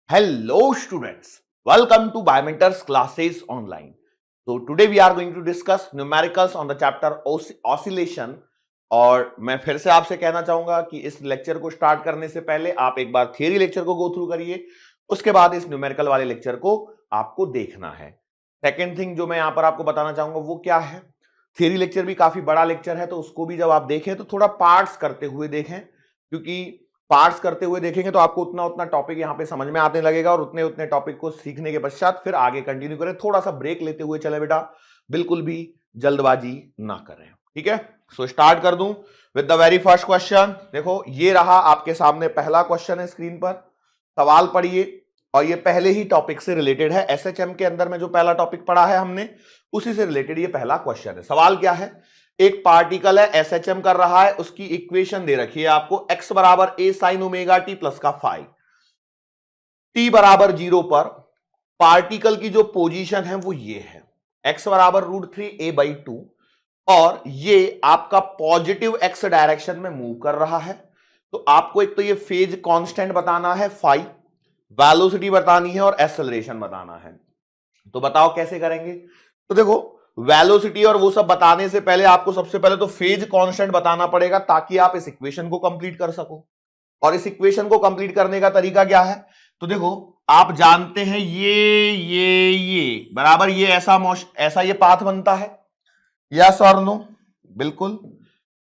Hello students, welcome to Biomentors classes online. So today we are going to discuss numericals on the chapter oscillation. और मैं फिर से आपसे कहना चाहूंगा कि इस लेक्चर को स्टार्ट करने से पहले आप एक बार थियरी लेक्चर को गो थ्रू करिए, उसके बाद इस न्यूमेरिकल वाले लेक्चर को आपको देखना है। सेकेंड थिंग जो मैं यहां पर आपको बताना चाहूंगा वो क्या है, थियरी लेक्चर भी काफी बड़ा लेक्चर है, तो उसको भी जब आप देखें तो थोड़ा पार्ट्स करते हुए देखें, क्योंकि पार्ट्स करते हुए देखेंगे तो आपको उतना उतना टॉपिक यहाँ पे समझ में आने लगेगा और उतने उतने टॉपिक को सीखने के पश्चात फिर आगे कंटिन्यू करें। थोड़ा सा ब्रेक लेते हुए चले बेटा, बिल्कुल भी जल्दबाजी ना करें, ठीक है। सो स्टार्ट कर दूं with the very first question. देखो ये रहा आपके सामने पहला क्वेश्चन है स्क्रीन पर, सवाल पढ़िए और ये पहले ही टॉपिक से रिलेटेड है। एसएचएम के अंदर में जो पहला टॉपिक पढ़ा है हमने उसी से रिलेटेड ये पहला क्वेश्चन है। सवाल क्या है, एक पार्टिकल है एसएचएम कर रहा है, उसकी इक्वेशन दे रखी है आपको x बराबर a sin omega T plus का फाई। t बराबर 0 पर पार्टिकल की जो पोजीशन है वो ये है, x बराबर √3a/2 और ये आपका पॉजिटिव x डायरेक्शन में मूव कर रहा है। तो आपको एक तो ये फेज कांस्टेंट बताना है फाई, वेलोसिटी बतानी है और एक्सेलरेशन बताना है। तो बताओ कैसे करेंगे। तो देखो वेलोसिटी और वो सब बताने से पहले आपको सबसे पहले तो फेज कांस्टेंट बताना पड़ेगा ताकि आप इस इक्वेशन को कंप्लीट कर सको। और इस इक्वेशन को कंप्लीट करने का तरीका क्या है, तो देखो आप जानते हैं ये बराबर ये ऐसा ये पाथ बनता है, यस और नो, बिल्कुल।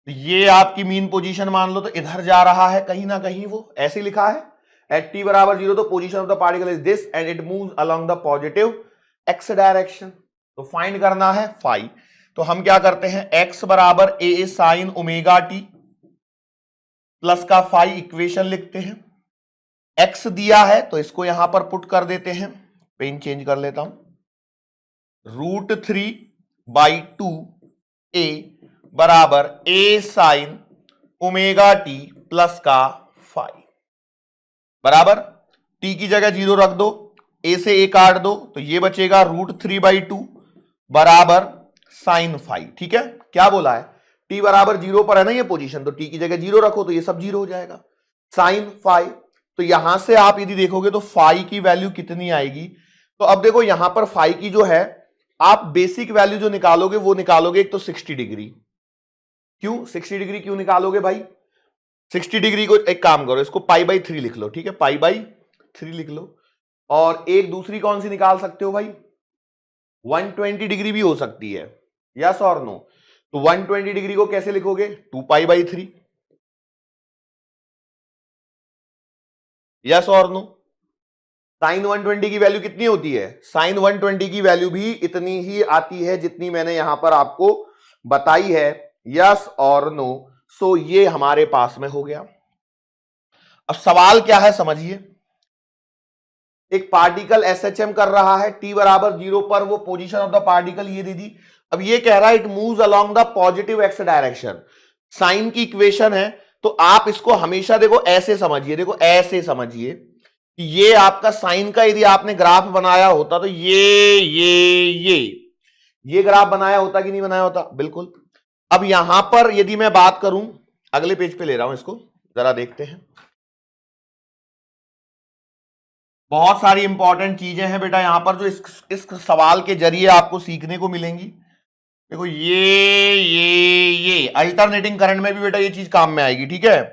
ये आपकी मीन पोजीशन मान लो, तो इधर जा रहा है कहीं ना कहीं, वो ऐसे लिखा है एट t बराबर 0 the position of the particle is this and it moves along the positive x direction. तो फाइंड करना है फाई। तो हम क्या करते हैं, x बराबर a sign omega T plus का फाई इक्वेशन लिखते हैं। x दिया है तो इसको यहां पर पुट कर देते हैं, पेन चेंज कर लेता हूं, √3/2 a बराबर a sign omega T plus का फाई बराबर t की जगह 0 रख दो, a से a काट दो तो ये बचेगा √3/2 बराबर साइन फाई। ठीक है, क्या बोला है, t बराबर 0 पर है ना ये पोजीशन, तो t की जगह 0 रखो तो ये सब 0 हो जाएगा, साइन फाई। तो यहां से आप यदि देखोगे तो फाई की वैल्यू कितनी आएगी, तो अब देखो यहां पर फाई की जो है आप बेसिक वैल्यू जो निकालोगे वो निकालोगे एक तो 60 डिग्री। क्यों 60 डिग्री क्यों निकालोगे भाई, 60 डिग्री को एक काम करो, इसको π/3 लिख लो, ठीक है, π/3 लिख लो। और एक दूसरी कौन सी निकाल सकते हो भाई, 120 डिग्री भी हो सकती है, यस और नो। तो 120 डिग्री को कैसे लिखोगे, 2π/3, यस और नो। साइन 120 की वैल्यू कितनी होती है, साइन 120 की वैल्यू भी इतनी ही आती है जितनी मैंने यहां पर आपको बताई है, यस और नो। सो ये हमारे पास में हो गया। अब सवाल क्या है समझिए, एक पार्टिकल एसएचएम कर रहा है, t बराबर 0 पर वो पोजीशन ऑफ द पार्टिकल ये दे दी। अब ये कह रहा है it moves along the positive x direction, sine की इक्वेशन है, तो आप इसको हमेशा देखो ऐसे समझिए, देखो ऐसे समझिए कि ये आपका साइन का यदि आपने ग्राफ बनाया होता तो ये ग्राफ बनाया होता कि नहीं बनाया होता, बिल्कुल। अब यहां पर यदि मैं बात करूं, अगले पेज पे ले रहा हूं इसको, जरा देखते हैं। बहुत सारी इंपॉर्टेंट चीजें हैं बेटा यहां पर जो इस सवाल के जरिए आपको सीखने को मिलेंगी। देखो ये अल्टरनेटिंग करंट में भी बेटा ये चीज काम में आएगी, ठीक है।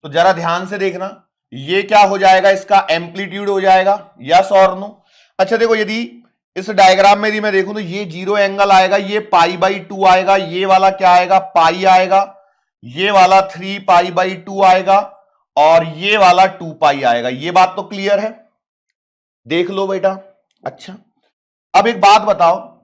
तो जरा ध्यान से देखना, ये क्या हो जाएगा, इसका एम्पलीट्यूड हो जाएगा, यस और नो। अच्छा देखो यदि इस डायग्राम में यदि मैं देखूं तो ये 0 एंगल आएगा, ये π/2 आएगा, ये वाला क्या आएगा, पाई आएगा, ये वाला 3π/2 आएगा और ये वाला 2π आएगा। ये बात तो क्लियर है, देख लो बेटा। अच्छा अब एक बात बताओ,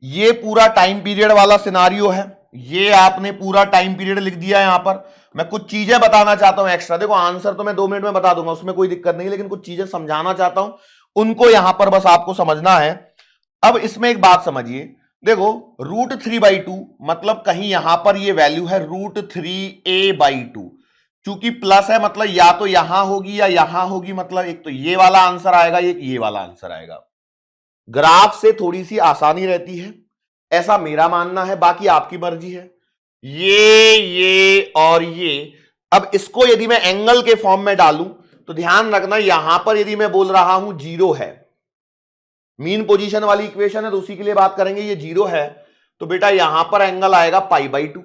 ये पूरा टाइम पीरियड वाला सिनारियो है, ये आपने पूरा टाइम पीरियड लिख दिया यहां पर। मैं कुछ चीजें बताना चाहता हूं एक्स्ट्रा, देखो आंसर तो मैं 2 मिनट में बता दूंगा, उसमें कोई दिक्कत नहीं, लेकिन कुछ चीजें समझाना चाहता हूं, उनको यहां पर बस आपको समझना है। अब इसमें एक बात समझिए, देखो √3/2 मतलब कहीं यहां पर ये वैल्यू है √3a/2, चूंकि प्लस है मतलब या तो यहां होगी या यहां होगी, मतलब एक तो ये वाला आंसर आएगा, एक ये वाला आंसर आएगा। ग्राफ से थोड़ी सी आसानी रहती है, ऐसा मेरा मानना है, बाकी आपकी मर्जी है। ये और ये, अब इसको यदि मैं एंगल के फॉर्म में डालूं तो ध्यान रखना यहां पर यदि मैं बोल रहा हूं 0 है, मीन पोजीशन वाली इक्वेशन है तो उसी के लिए बात करेंगे, ये 0 है तो बेटा यहां पर एंगल आएगा π/2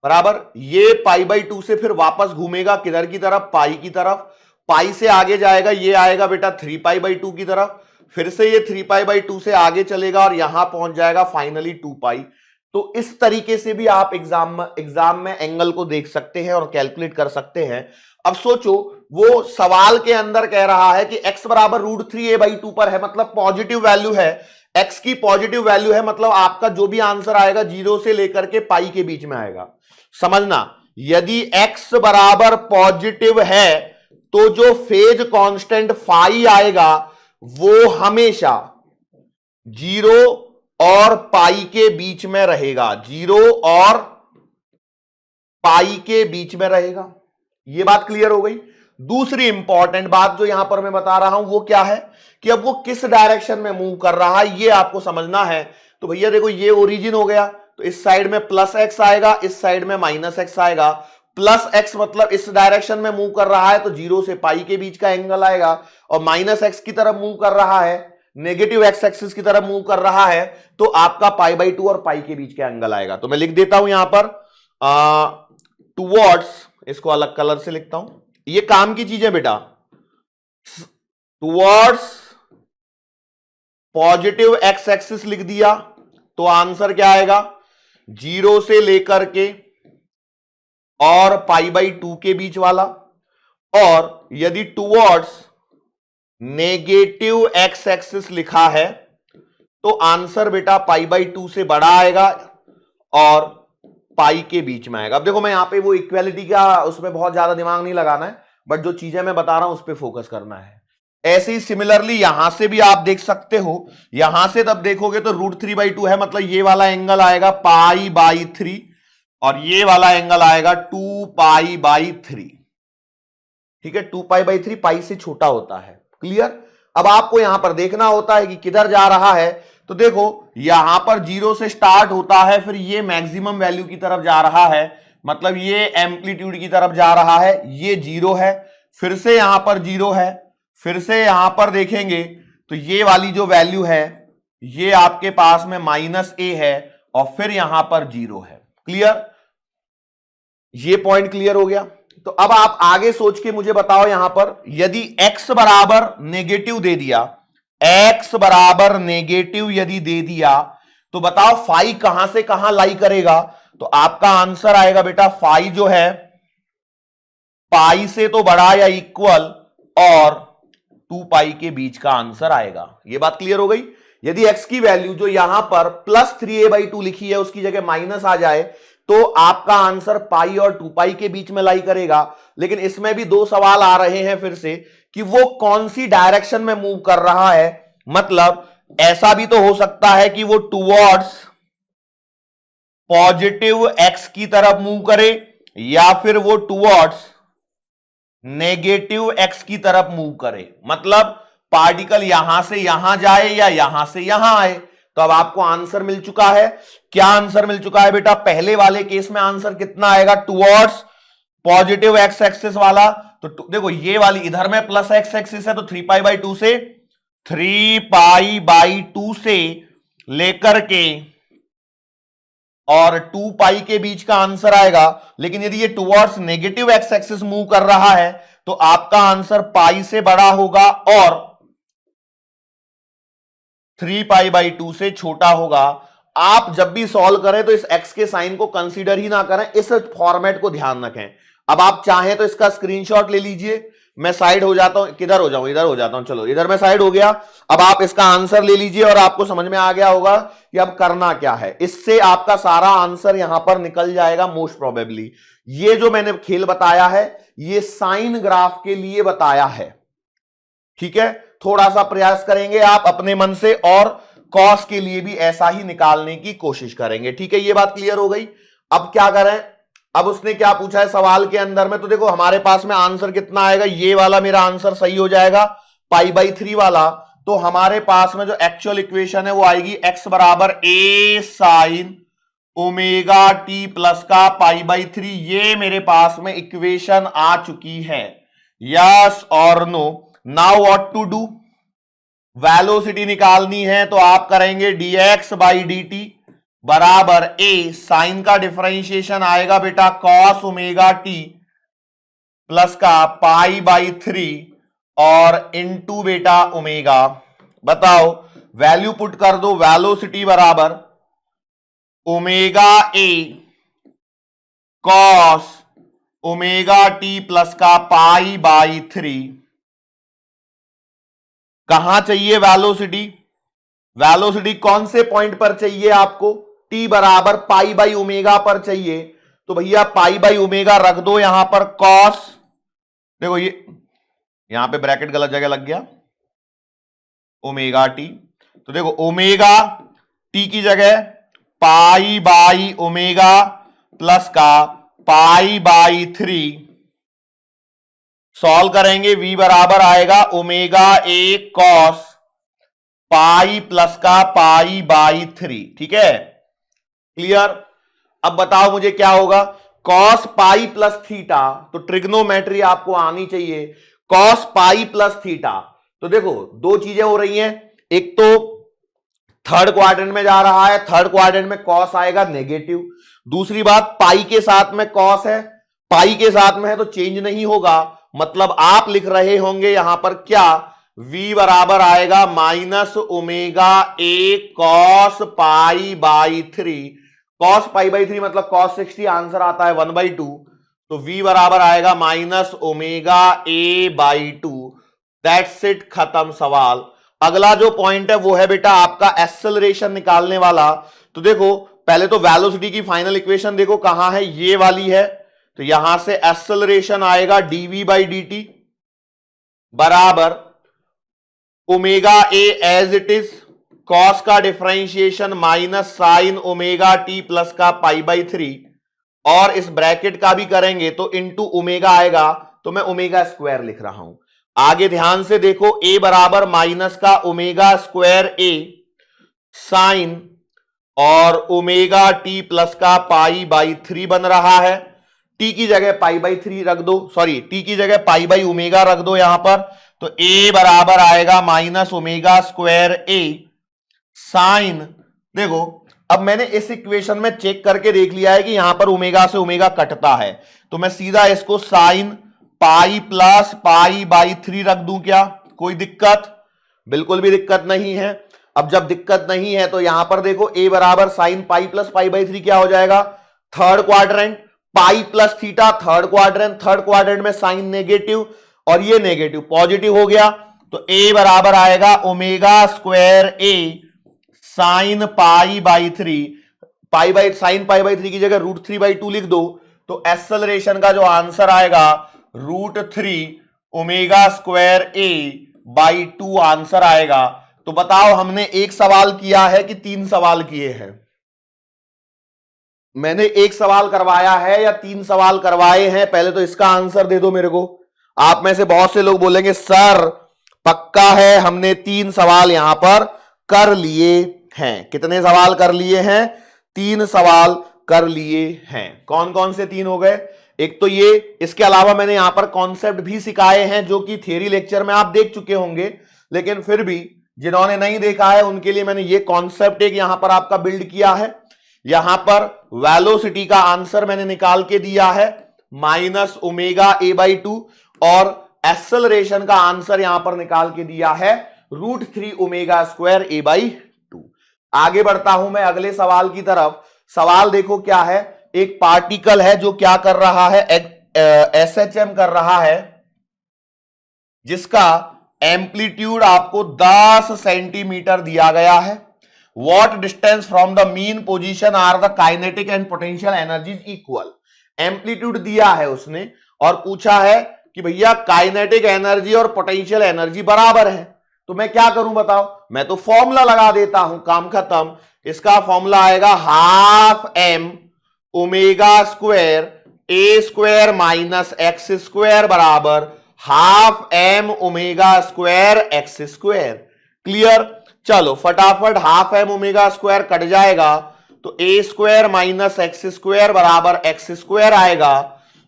बराबर, ये π/2 से फिर वापस घूमेगा किधर की तरफ, पाई की तरफ, पाई से आगे जाएगा, ये आएगा बेटा 3π/2 की तरफ, फिर से ये 3π/2 से आगे चलेगा और यहां पहुंच जाएगा फाइनली 2π। तो इस तरीके से भी आप एग्जाम में एंगल को देख सकते हैं और कैलकुलेट कर सकते हैं। अब सोचो वो सवाल के अंदर कह रहा है कि x बराबर √3a/2 पर है, मतलब पॉजिटिव वैल्यू है, x की पॉजिटिव वैल्यू है, मतलब आपका जो भी आंसर आएगा 0 से लेकर के पाई के बीच में आएगा। समझना, यदि x बराबर पॉजिटिव है तो जो फेज कांस्टेंट फाई आएगा वो हमेशा 0 और पाई के बीच में रहेगा, 0 और पाई के बीच में रहेगा। ये बात क्लियर हो गई। दूसरी इंपॉर्टेंट बात जो यहां पर मैं बता रहा हूं वो क्या है कि अब वो किस डायरेक्शन में मूव कर रहा है ये आपको समझना है। तो भैया देखो ये ओरिजिन हो गया, तो इस साइड में +x आएगा, इस साइड में -x आएगा। +x मतलब इस डायरेक्शन में मूव कर रहा है तो 0 से पाई के बीच का एंगल आएगा, और -x की तरफ मूव कर रहा है, नेगेटिव x एक्सिस की तरफ मूव कर रहा है तो आपका π/2 और पाई के बीच का एंगल आएगा। तो मैं लिख देता हूं यहां पर टुवर्ड्स, इसको अलग कलर से लिखता हूं, ये काम की चीज है बेटा, टुवर्ड्स पॉजिटिव x एक्सिस लिख दिया तो आंसर क्या आएगा, 0 से लेकर के और π/2 के बीच वाला। और यदि टुवर्ड्स नेगेटिव x एक्सिस लिखा है तो आंसर बेटा π/2 से बड़ा आएगा और पाई के बीच में आएगा। अब देखो मैं यहां पे वो इक्वालिटी का उसमें बहुत ज्यादा दिमाग नहीं लगाना है, बट जो चीजें मैं बता रहा हूं उस पर फोकस करना है। ऐसे ही सिमिलरली यहां से भी आप देख सकते हो, यहां से तब देखोगे तो √3/2 है, मतलब ये वाला एंगल आएगा π/3 और ये वाला एंगल आएगा 2π/3। ठीक है, 2π/3 पाई से छोटा होता है। क्लियर। अब आपको यहां पर देखना होता है कि किधर जा रहा है, तो देखो यहां पर 0 से स्टार्ट होता है, फिर ये मैक्सिमम वैल्यू की तरफ जा रहा है, मतलब ये एम्पलीट्यूड की तरफ जा रहा है, ये 0 है, फिर से यहां पर 0 है, फिर से यहां पर देखेंगे तो ये वाली जो वैल्यू है ये आपके पास में -a है और फिर यहां पर 0 है। क्लियर, ये पॉइंट क्लियर हो गया। तो अब आप आगे सोच के मुझे बताओ, यहां पर यदि x बराबर नेगेटिव दे दिया, x बराबर नेगेटिव यदि दे दिया तो बताओ फाई कहां से कहां लाई करेगा, तो आपका आंसर आएगा बेटा फाई जो है पाई से तो बड़ा या इक्वल और 2π के बीच का आंसर आएगा। यह बात क्लियर हो गई। यदि x की वैल्यू जो यहां पर +3a/2 लिखी है उसकी जगह माइनस आ जाए तो आपका आंसर पाई और 2π के बीच में लाई करेगा। लेकिन इसमें भी दो सवाल आ रहे हैं फिर से कि वो कौन सी डायरेक्शन में मूव कर रहा है, मतलब ऐसा भी तो हो सकता है कि वो टुवर्ड्स पॉजिटिव x की तरफ मूव करे या फिर वो टुवर्ड्स नेगेटिव x की तरफ मूव करे, मतलब पार्टिकल यहां से यहां जाए या यहां से यहां आए। तो अब आपको आंसर मिल चुका है। क्या आंसर मिल चुका है बेटा, पहले वाले केस में आंसर कितना आएगा, टुवर्ड्स पॉजिटिव x एक्सिस वाला, तो देखो ये वाली इधर में +x एक्सिस है तो 3π/2 से 3π/2 से लेकर के और 2π के बीच का आंसर आएगा। लेकिन यदि ये towards negative x axis move कर रहा है तो आपका आंसर पाई से बड़ा होगा और 3π/2 से छोटा होगा। आप जब भी सॉल्व करें तो इस x के साइन को कंसीडर ही ना करें, इस फॉर्मेट को ध्यान रखें। अब आप चाहें तो इसका स्क्रीनशॉट ले लीजिए, मैं साइड हो जाता हूं, किधर हो जाऊं, इधर हो जाता हूं, चलो इधर मैं साइड हो गया। अब आप इसका आंसर ले लीजिए और आपको समझ में आ गया होगा कि अब करना क्या है। इससे आपका सारा आंसर यहां पर निकल जाएगा मोस्ट प्रोबेबली। ये जो मैंने खेल बताया है ये साइन ग्राफ के लिए बताया है, ठीक है। थोड़ा सा प्रयास करेंगे आप अपने मन से और कॉस के लिए भी ऐसा ही निकालने की कोशिश करेंगे, ठीक है। ये बात क्लियर हो गई। अब क्या करें, अब उसने क्या पूछा है सवाल के अंदर में, तो देखो हमारे पास में आंसर कितना आएगा, ये वाला मेरा आंसर सही हो जाएगा π/3 वाला। तो हमारे पास में जो एक्चुअल इक्वेशन है वो आएगी x बराबर a sin ω t प्लस का π/3। ये मेरे पास में इक्वेशन आ चुकी है। यस और no. Now what to do, velocity निकालनी है तो आप करेंगे dx बाई dt बराबर a, साइन का डिफरेंशिएशन आएगा बेटा cos ओमेगा टी प्लस का पाई बाई 3 और इनटू बेटा ओमेगा। बताओ, वैल्यू पुट कर दो, वेलोसिटी बराबर ओमेगा ए कॉस ओमेगा टी प्लस का पाई बाई 3। कहां चाहिए वेलोसिटी? वेलोसिटी कौन से पॉइंट पर चाहिए आपको? टी बराबर पाई बाई ओमेगा पर चाहिए। तो भैया पाई बाई ओमेगा रख दो यहां पर, कॉस, देखो ये यहां पे ब्रैकेट गलत जगह लग गया, ओमेगा टी। तो देखो ओमेगा टी की जगह पाई बाई ओमेगा प्लस का पाई बाई 3। सॉल्व करेंगे, v बराबर आएगा omega A cos pi plus का पाई बाई 3। ठीक है, क्लियर? अब बताओ मुझे क्या होगा, कॉस पाई प्लस थीटा, तो ट्रिग्नोमेट्री आपको आनी चाहिए। कॉस पाई प्लस थीटा, तो देखो दो चीजें हो रही हैं, एक तो थर्ड क्वाड्रेंट में जा रहा है, थर्ड क्वाड्रेंट में कॉस आएगा नेगेटिव। दूसरी बात, पाई के साथ में कॉस है, पाई के साथ में है तो चेंज नहीं होगा, मतलब आप लिख रहे होंगे यहां पर क्या, v बराबर आएगा minus omega A cos pi by 3। Cos pi by 3 मतलब कॉस 60, आंसर आता है 1/2। तो v बराबर आएगा minus omega A by 2। That's it, खत्म सवाल। अगला जो पॉइंट है वो है बेटा आपका एक्सेलरेशन निकालने वाला। तो देखो पहले तो वेलोसिटी की फाइनल इक्वेशन देखो कहां है, ये वाली है। तो यहां से एक्सेलरेशन आएगा dv बाई dt बराबर omega A as it is, cos का differentiation minus sine omega T plus का पाई बाई 3, और इस ब्रैकेट का भी करेंगे तो इनटू ओमेगा आएगा, तो मैं ओमेगा स्क्वायर लिख रहा हूं। आगे ध्यान से देखो, a बराबर माइनस का ओमेगा स्क्वायर ए साइन और ओमेगा टी प्लस का पाई बाई 3 बन रहा है। टी की जगह पाई बाई 3 रख दो, सॉरी टी की जगह पाई बाई ओमेगा रख दो यहां पर। तो a बराबर आएगा माइनस ओमेगा स्क्वायर ए साइन, देखो अब मैंने इस इक्वेशन में चेक करके देख लिया है कि यहां पर ओमेगा से ओमेगा कटता है, तो मैं सीधा इसको sine pi plus pi by 3 रख दूं क्या? कोई दिक्कत? बिल्कुल भी दिक्कत नहीं है। अब जब दिक्कत नहीं है तो यहां पर देखो a बराबर sine pi plus pi by 3 क्या हो जाएगा, third quadrant, pi plus theta third quadrant, third quadrant में साइन नेगेटिव और ये नेगेटिव पॉजिटिव हो गया। तो a बराबर आएगा omega square A sign pi by 3, pi by sine pi by 3 की जगह √3/2 लिख दो। तो एक्सेलरेशन का जो आंसर आएगा √3 omega square A by 2 answer आएगा। तो बताओ हमने एक सवाल किया है कि 3 सवाल किए हैं? मैंने एक सवाल करवाया है या 3 सवाल करवाए हैं? पहले तो इसका आंसर दे दो मेरे को। आप में से बहुत से लोग बोलेंगे सर पक्का है हमने 3 सवाल यहां पर कर लिए हैं। कितने सवाल कर लिए हैं? 3 सवाल कर लिए हैं। कौन कौन से 3 हो गए? एक तो ये, इसके अलावा मैंने यहां पर कॉन्सेप्ट भी सिखाए हैं जो कि थियरी लेक्चर में आप देख चुके होंगे, लेकिन फिर भी जिन्होंने नहीं देखा है उनके लिए मैंने ये कॉन्सेप्ट एक यहां पर आपका बिल्ड किया है। यहां पर वेलोसिटी का आंसर मैंने निकाल के दिया है माइनस ओमेगा ए बाई 2, और एक्सेलरेशन का आंसर यहां पर निकाल के दिया है √3 ओमेगा स्क्वायर ए बाई 2। आगे बढ़ता हूं मैं अगले सवाल की तरफ। सवाल देखो क्या है, एक पार्टिकल है जो क्या कर रहा है, SHM कर रहा है, जिसका एम्पलीट्यूड आपको 10 सेंटीमीटर दिया गया है। What distance from the mean position are the kinetic and potential energies equal? Amplitude दिया है उसने और पूछा है कि भैया काइनेटिक एनर्जी और पोटेंशियल एनर्जी बराबर है। तो मैं क्या करूं बताओ? मैं तो फॉर्मूला लगा देता हूं, काम खत्म। इसका फॉर्मूला आएगा half M omega square A square minus x square बराबर half M omega square X square. Clear? चलो फटाफट half M omega square cut जाएगा तो A square minus x square बराबर एक्स स्क्वायर आएगा।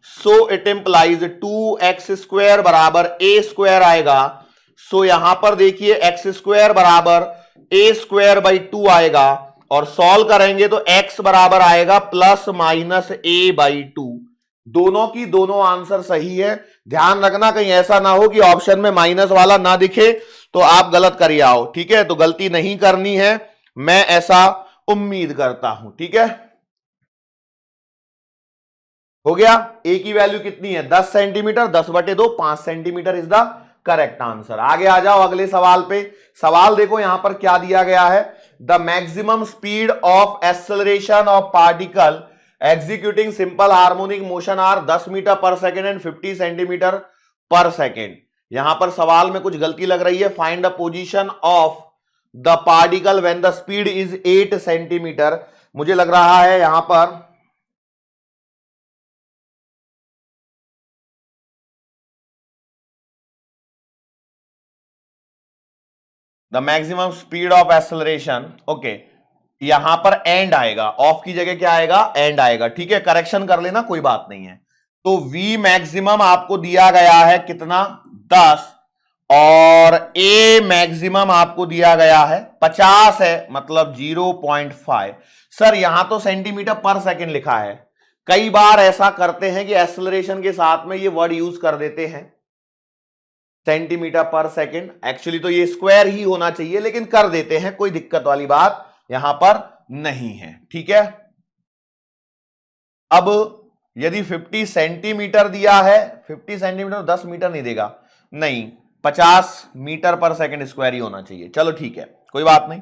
सो इट इंप्लाइज 2x² बराबर a² आएगा। सो यहां पर देखिए x² बराबर a²/2 आएगा और सॉल्व करेंगे तो x बराबर आएगा ±a/2। दोनों की दोनों आंसर सही है। ध्यान रखना कहीं ऐसा ना हो कि ऑप्शन में माइनस वाला ना दिखे तो आप गलत करिए आओ, ठीक है। तो गलती नहीं करनी है, मैं ऐसा उम्मीद करता हूं, ठीक है। हो गया। ए की वैल्यू कितनी है 10 centimetre, 10/2 5 centimetre is the correct answer. आगे आ जाओ अगले सवाल पे। सवाल देखो यहां पर क्या दिया गया है। The maximum speed of acceleration of particle executing simple harmonic motion are 10 metre पर सेकेंड एंड 50 सेंटीमीटर पर सेकेंड। यहां पर सवाल में कुछ गलती लग रही है। Find the position of the particle when the speed is 8 centimetre. मुझे लग रहा है यहां पर the maximum speed of acceleration, okay, यहां पर एंड आएगा, ऑफ की जगह क्या आएगा, एंड आएगा, ठीक है। करेक्शन कर लेना, कोई बात नहीं है। तो V मैक्सिमम आपको दिया गया है कितना 10 और A मैक्सिमम आपको दिया गया है 50 है, मतलब 0.5। सर यहां तो सेंटीमीटर पर सेकेंड लिखा है। कई बार ऐसा करते हैं कि एक्सेलरेशन के साथ में ये वर्ड यूज कर देते हैं सेंटीमीटर पर सेकेंड। एक्चुअली तो ये स्क्वायर ही होना चाहिए लेकिन कर देते हैं, कोई दिक्कत वाली बात यहां पर नहीं है, ठीक है। अब यदि 50 सेंटीमीटर दिया है, 50 सेंटीमीटर 10 मीटर नहीं देगा, नहीं 50 मीटर पर सेकेंड स्क्वायर ही होना चाहिए। चलो ठीक है, कोई बात नहीं।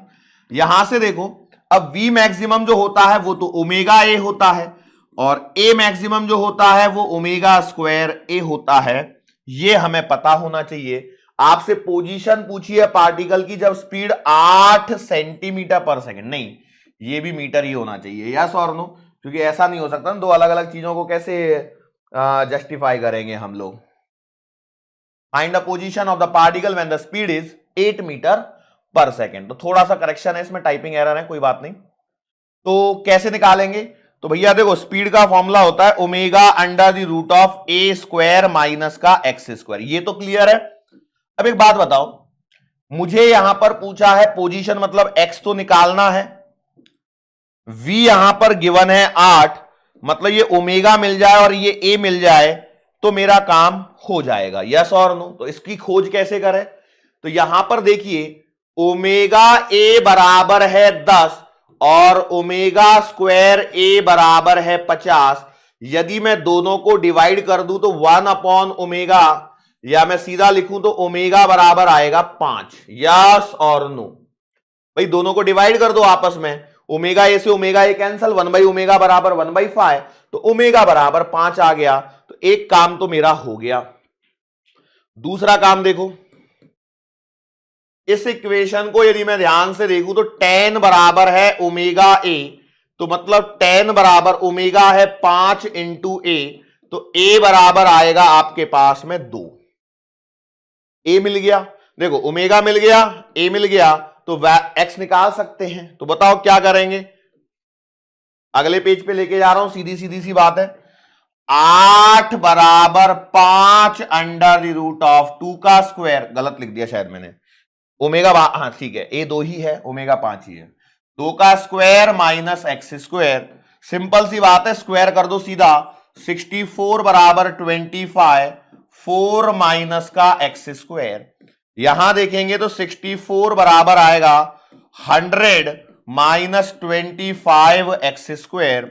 यहां से देखो, अब V मैक्सिमम जो होता है वो तो ओमेगा A होता है और A मैक्सिमम जो होता है वो ओमेगा² A होता है। ये हमें पता होना चाहिए। आपसे पोजीशन पूछी है पार्टिकल की जब स्पीड 8 सेंटीमीटर पर सेकेंड, नहीं ये भी मीटर ही होना चाहिए, यस और नो, क्योंकि ऐसा नहीं हो सकता ना, दो अलग अलग चीजों को कैसे जस्टिफाई करेंगे हम लोग। Find the position of the particle when the speed is 8 metre पर सेकेंड। तो थोड़ा सा करेक्शन है इसमें, टाइपिंग एरर है, कोई बात नहीं। तो कैसे निकालेंगे, तो भैया देखो स्पीड का फॉर्मूला होता है ω√A² माइनस का x²। ये तो क्लियर है। अब एक बात बताओ, मुझे यहां पर पूछा है पोजीशन, मतलब x तो निकालना है, v यहां पर गिवन है 8, मतलब ये ओमेगा मिल जाए और ये a मिल जाए तो मेरा काम हो जाएगा, यस और नो। तो इसकी खोज कैसे करें, तो यहां पर देखिए ओमेगा a बराबर है 10 और ω² A बराबर है 50। यदि मैं दोनों को डिवाइड कर दूं तो 1/ω, या मैं सीधा लिखूं तो ओमेगा बराबर आएगा 5, यस और नो। भाई दोनों को डिवाइड कर दो आपस में, ओमेगा A से ओमेगा A कैंसल, 1/ω बराबर 1/5, तो ओमेगा बराबर 5 आ गया। तो एक काम तो मेरा हो गया। दूसरा काम देखो, इस इक्वेशन को यदि मैं ध्यान से देखूं तो tan बराबर है ओमेगा A, तो मतलब tan बराबर ओमेगा है 5 इंटू A, तो A बराबर आएगा आपके पास में 2। A मिल गया, देखो ओमेगा मिल गया, A मिल गया, तो x निकाल सकते हैं। तो बताओ क्या करेंगे, अगले पेज पे लेके जा रहा हूं, सीधी सीधी सी बात है। 8 बराबर 5 √2 का स्क्वायर, गलत लिख दिया शायद मैंने, ओमेगा, हाँ ठीक है, A 2 ही है, ओमेगा 5 ही है, 2 का स्क्वायर माइनस x²। सिंपल सी बात है, स्क्वायर कर दो सीधा, 64 बराबर 25, 4 माइनस का x²। यहां देखेंगे तो 64 बराबर आएगा 100 माइनस 25 x²।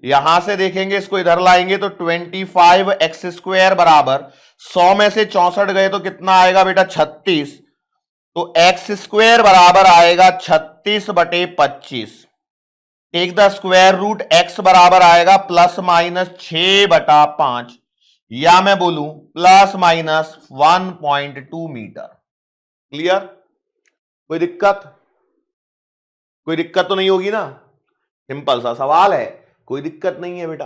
यहां से देखेंगे, इसको इधर लाएंगे तो 25 x² बराबर 100 में से 64 गए तो कितना आएगा बेटा 36, तो x² बराबर आएगा 36/25। Take the square root, x बराबर आएगा ±6/5, या मैं बोलूं ±1.2 मीटर। क्लियर, कोई दिक्कत, कोई दिक्कत तो नहीं होगी ना, सिंपल सा सवाल है, कोई दिक्कत नहीं है बेटा।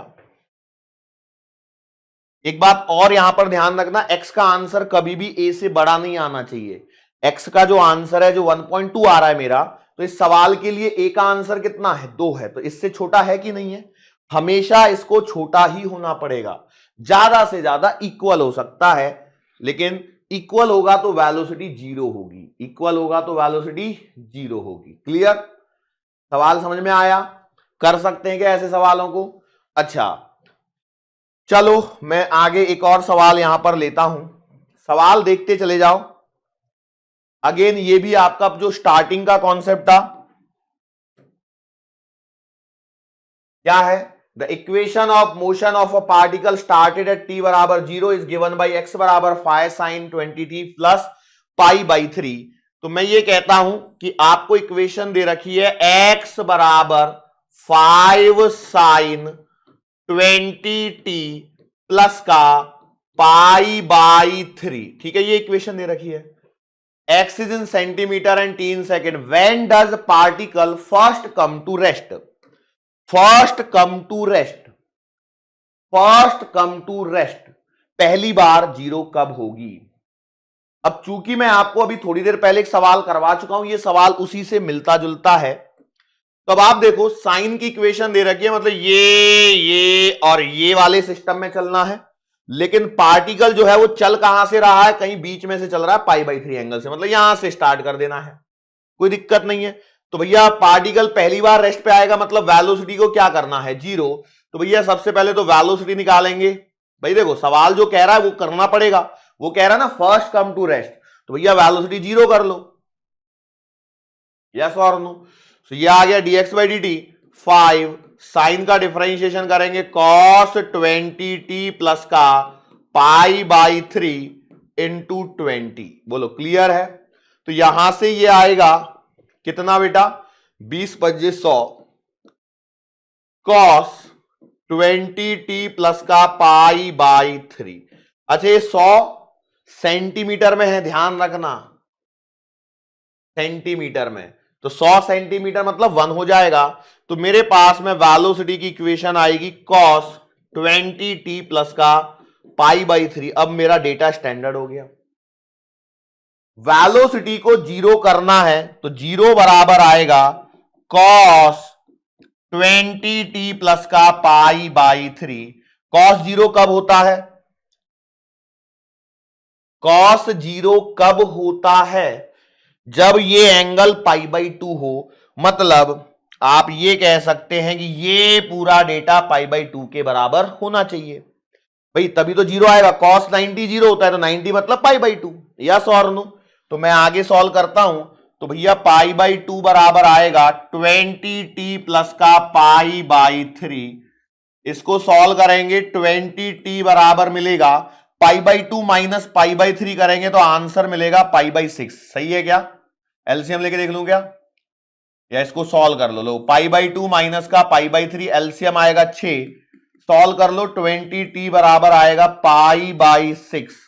एक बात और यहां पर ध्यान रखना, x का आंसर कभी भी a से बड़ा नहीं आना चाहिए। x का जो आंसर है जो 1.2 आ रहा है मेरा, तो इस सवाल के लिए a का आंसर कितना है 2 है, तो इससे छोटा है कि नहीं है, हमेशा इसको छोटा ही होना पड़ेगा। ज्यादा से ज्यादा इक्वल हो सकता है, लेकिन इक्वल होगा तो वेलोसिटी जीरो होगी, इक्वल होगा तो वेलोसिटी जीरो होगी। क्लियर? सवाल समझ में आया? कर सकते हैं क्या ऐसे सवालों को? अच्छा चलो मैं आगे एक और सवाल यहां पर लेता हूं, सवाल देखते चले जाओ। अगेन ये भी आपका जो स्टार्टिंग का कॉन्सेप्ट था, क्या है? The equation of motion of a particle started at t बराबर 0 इज गिवन बाई x बराबर 5 sign 20t plus pi by 3। तो मैं ये कहता हूं कि आपको इक्वेशन दे रखी है x बराबर 5 साइन 20t प्लस का पाई बाई 3। ठीक है, ये इक्वेशन दे रखी है। x is in centimeter and t in second. When does particle first come to rest? First come to rest. First come to rest. पहली बार जीरो कब होगी? अब चूंकि मैं आपको अभी थोड़ी देर पहले एक सवाल करवा चुका हूं, ये सवाल उसी से मिलता जुलता है। तो अब आप देखो साइन की इक्वेशन दे रखी है, मतलब ये और ये वाले सिस्टम में चलना है, लेकिन पार्टिकल जो है वो चल कहां से रहा है? कहीं बीच में से चल रहा है पाई बाई 3 एंगल से, मतलब यहां से स्टार्ट कर देना है, कोई दिक्कत नहीं है। तो भैया पार्टिकल पहली बार रेस्ट पे आएगा, मतलब वेलोसिटी को क्या करना है? जीरो। तो भैया सबसे पहले तो वेलोसिटी निकालेंगे। भाई देखो सवाल जो कह रहा है वो करना पड़ेगा, वो कह रहा है ना फर्स्ट कम टू रेस्ट, तो भैया वेलोसिटी जीरो कर लो, यस और नो। तो ये आ गया dx बाई dt 5, साइन का डिफरेंशिएशन करेंगे cos 20t प्लस का पाई बाई 3 इंटू 20। बोलो क्लियर है? तो यहां से ये आएगा कितना बेटा? 20 पच्चीस 100 cos 20t प्लस का पाई बाई 3। अच्छा ये 100 सेंटीमीटर में है, ध्यान रखना, सेंटीमीटर में, तो 100 सेंटीमीटर मतलब 1 हो जाएगा। तो मेरे पास में वेलोसिटी की इक्वेशन आएगी cos 20t प्लस का पाई बाई 3। अब मेरा डेटा स्टैंडर्ड हो गया। वेलोसिटी को जीरो करना है तो जीरो बराबर आएगा cos 20t प्लस का पाई बाई 3। cos जीरो कब होता है? cos जीरो कब होता है? जब ये एंगल पाई बाई 2 हो, मतलब आप ये कह सकते हैं कि ये पूरा डेटा पाई बाई 2 के बराबर होना चाहिए भाई, तभी तो जीरो आएगा। cos 90 जीरो होता है तो 90 मतलब पाई बाई 2, यस और नो। तो मैं आगे सॉल्व करता हूं, तो भैया पाई बाई 2 बराबर आएगा 20t प्लस का पाई बाई 3। इसको सॉल्व करेंगे 20t बराबर मिलेगा pi by 2 minus pi by 3 करेंगे तो आंसर मिलेगा पाई बाई 6। सही है क्या? एलसीएम लेके देख लूं क्या, या इसको सॉल्व कर लो। लो पाई बाई 2 माइनस का पाई बाई 3, एलसीएम आएगा 6, सॉल्व कर लो। 20t बराबर आएगा पाई बाई 6,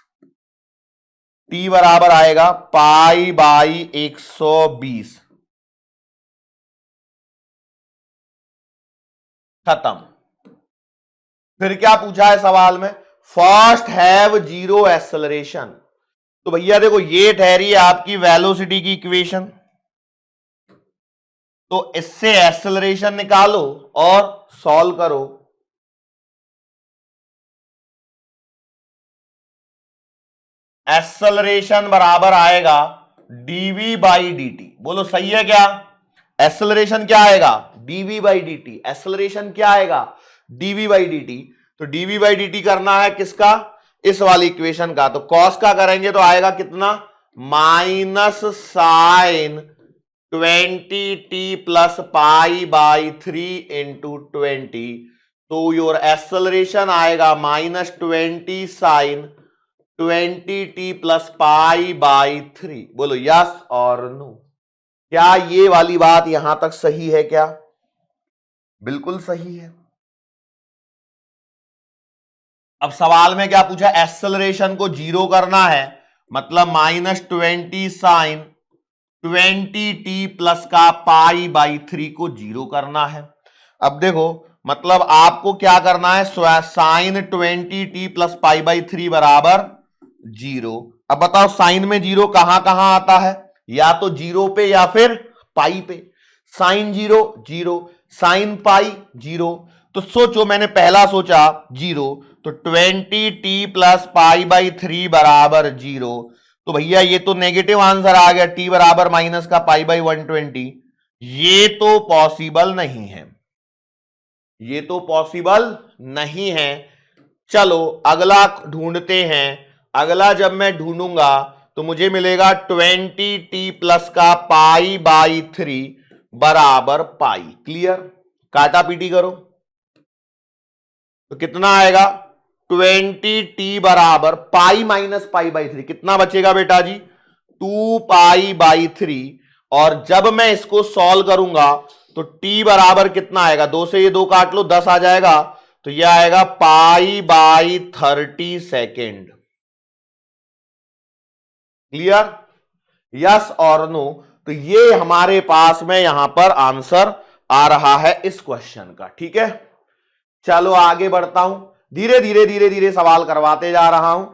t बराबर आएगा पाई बाई 120। खत्म। फिर क्या पूछा है सवाल में? First have zero acceleration. तो भैया देखो ये ठहरी है आपकी वेलोसिटी की इक्वेशन, तो इससे एक्सेलरेशन निकालो और सॉल्व करो। एक्सेलरेशन बराबर आएगा dv बाई dt। बोलो सही है क्या? एक्सेलरेशन क्या आएगा? dv by dt। एक्सेलरेशन क्या आएगा? dv by dt। तो dv बाई dt करना है किसका? इस वाली इक्वेशन का। तो cos का करेंगे तो आएगा कितना? Minus sine 20t plus pi by 3 into 20। तो योर एक्सेलरेशन आएगा minus 20 sine 20t plus pi by 3। बोलो यस और नो। क्या ये वाली बात यहां तक सही है क्या? बिल्कुल सही है। अब सवाल में क्या पूछा? एक्सेलरेशन को जीरो करना है, मतलब माइनस 20 साइन 20t प्लस का पाई बाई 3 को जीरो करना है। अब देखो मतलब आपको क्या करना है? Sign 20t plus pi by 3 बराबर जीरो। अब बताओ साइन में जीरो कहां कहां आता है? या तो जीरो पे या फिर पाई पे। Sine zero zero, sine pi zero. तो सोचो मैंने पहला सोचा जीरो, तो 20t प्लस पाई बाई 3 बराबर 0। तो भैया ये तो नेगेटिव आंसर आ गया, t बराबर माइनस का पाई बाई 120। ये तो पॉसिबल नहीं है, ये तो पॉसिबल नहीं है। चलो अगला ढूंढते हैं। अगला जब मैं ढूंढूंगा तो मुझे मिलेगा 20t प्लस का पाई बाई 3 बराबर पाई। क्लियर? काटा पीटी करो तो कितना आएगा? 20t बराबर पाई माइनस पाई बाई 3। कितना बचेगा बेटा जी? 2 पाई बाई 3। और जब मैं इसको सॉल्व करूंगा तो t बराबर कितना आएगा? 2 से ये 2 काट लो, 10 आ जाएगा। तो यह आएगा pi by 30 second. Clear? Yes और नो? तो ये हमारे पास में यहां पर आंसर आ रहा है इस क्वेश्चन का। ठीक है, चलो आगे बढ़ता हूं। धीरे धीरे सवाल करवाते जा रहा हूं।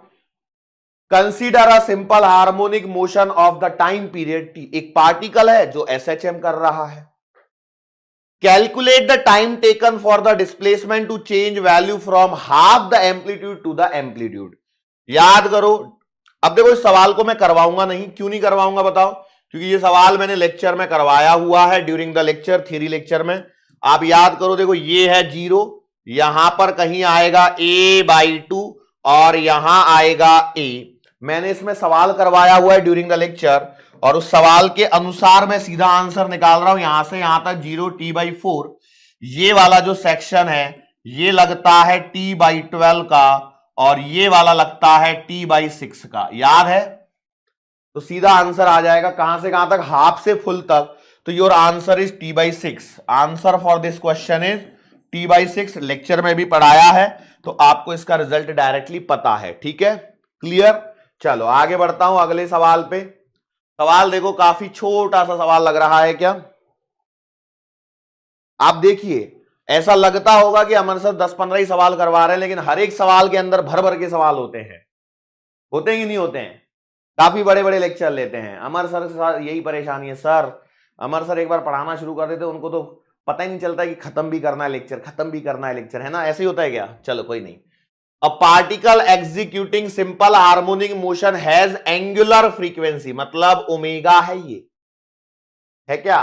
Consider a simple harmonic motion of the time period T. एक पार्टिकल है जो एसएचएम कर रहा है। Calculate the time taken for the displacement to change value from half the amplitude to the amplitude. याद करो। अब देखो इस सवाल को मैं करवाऊंगा नहीं। क्यों नहीं करवाऊंगा बताओ? क्योंकि ये सवाल मैंने लेक्चर में करवाया हुआ है, during the lecture, theory lecture में। आप याद करो, देखो ये है 0, यहां पर कहीं आएगा a/2 और यहां आएगा a। मैंने इसमें सवाल करवाया हुआ है ड्यूरिंग द लेक्चर, और उस सवाल के अनुसार मैं सीधा आंसर निकाल रहा हूं। यहां से यहां तक 0t/4। ये वाला जो सेक्शन है ये लगता है t/12 का, और ये वाला लगता है t/6 का। याद है? तो सीधा आंसर आ जाएगा कहां से कहां तक? हाफ से फुल तक। तो your answer is t/6। Answer for this question is t/6। Lecture में भी पढ़ाया है, तो आपको इसका रिजल्ट डायरेक्टली पता है। ठीक है, क्लियर? चलो आगे बढ़ता हूं अगले सवाल पे। सवाल देखो, काफी छोटा सा सवाल लग रहा है क्या? आप देखिए, ऐसा लगता होगा कि अमर सर 10-15 ही सवाल करवा रहे हैं, लेकिन हर एक सवाल के अंदर भर भर के सवाल होते हैं। होते ही नहीं होते हैं? काफी बड़े बड़े लेक्चर लेते हैं। अमर सर के साथ यही परेशानी है सर। अमर सर एक बार पढ़ाना शुरू कर देते, उनको तो पता ही नहीं चलता कि खत्म भी करना है लेक्चर, खत्म भी करना है लेक्चर, है ना? ऐसे ही होता है क्या? चलो कोई नहीं। A particle executing simple harmonic motion has angular frequency, मतलब ओमेगा है। ये है क्या?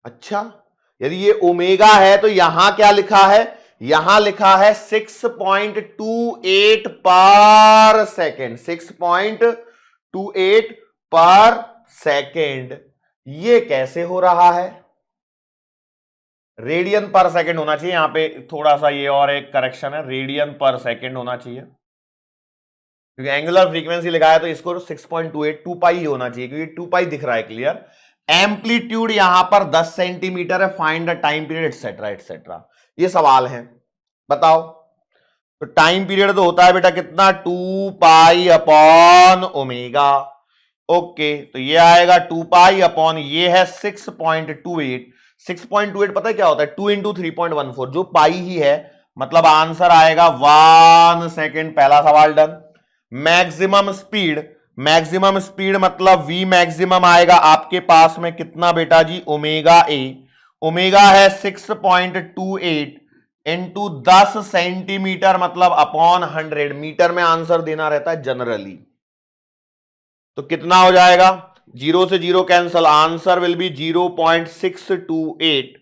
अच्छा, यदि ये ओमेगा है तो यहां क्या लिखा है? यहां लिखा है 6.28 पर सेकेंड। 6.28 पर सेकेंड। ये कैसे हो रहा है? रेडियन पर सेकेंड होना चाहिए। यहां पे थोड़ा सा ये और एक करेक्शन है, रेडियन पर सेकेंड होना चाहिए, क्योंकि एंगुलर फ्रीक्वेंसी लिखा है तो इसको 6.28 2 पाई होना चाहिए, क्योंकि 2 पाई दिख रहा है। क्लियर? एम्पलीट्यूड यहां पर 10 सेंटीमीटर है। Find the time period etcetera etcetera. ये सवाल है, बताओ। तो टाइम पीरियड तो होता है बेटा कितना? 2 पाई अपॉन ओमेगा। ओके, तो ये आएगा 2 पाई अपॉन, ये है 6.28। 6.28 पता है क्या होता है? 2 इंटू 3.14, जो पाई ही है। मतलब आंसर आएगा 1 सेकेंड। पहला सवाल done. Maximum speed, maximum speed मतलब v मैक्सिमम आएगा आपके पास में कितना बेटा जी? Omega A. ओमेगा है 6.28 इंटू 10 सेंटीमीटर, मतलब अपॉन 100। मीटर में आंसर देना रहता है जनरली। तो कितना हो जाएगा? 0 से 0 cancel, answer will be 0.628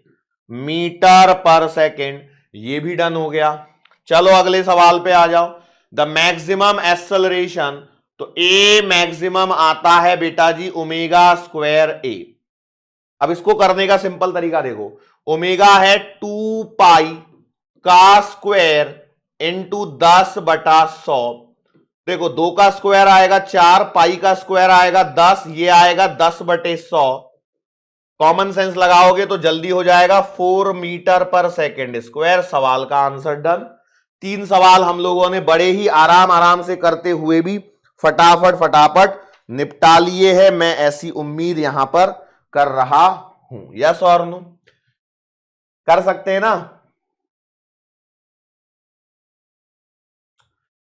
metre पर सेकेंड। ये भी डन हो गया। चलो अगले सवाल पे आ जाओ। द मैक्सिमम एक्सेलरेशन, तो ए मैक्सिमम आता है बेटा जी ओमेगा स्क्वायर ए। अब इसको करने का सिंपल तरीका देखो। ओमेगा है 2 पाई का स्क्वायर इंटू 10/100। देखो 2 का स्क्वायर आएगा 4, पाई का स्क्वायर आएगा 10, ये आएगा 10/100। कॉमन सेंस लगाओगे तो जल्दी हो जाएगा, 4 मीटर पर सेकेंड स्क्वायर। सवाल का आंसर डन। 3 सवाल हम लोगों ने बड़े ही आराम आराम से करते हुए भी फटाफट निपटा लिए हैं। मैं ऐसी उम्मीद यहां पर कर रहा हूं। यस और नो? कर सकते हैं ना?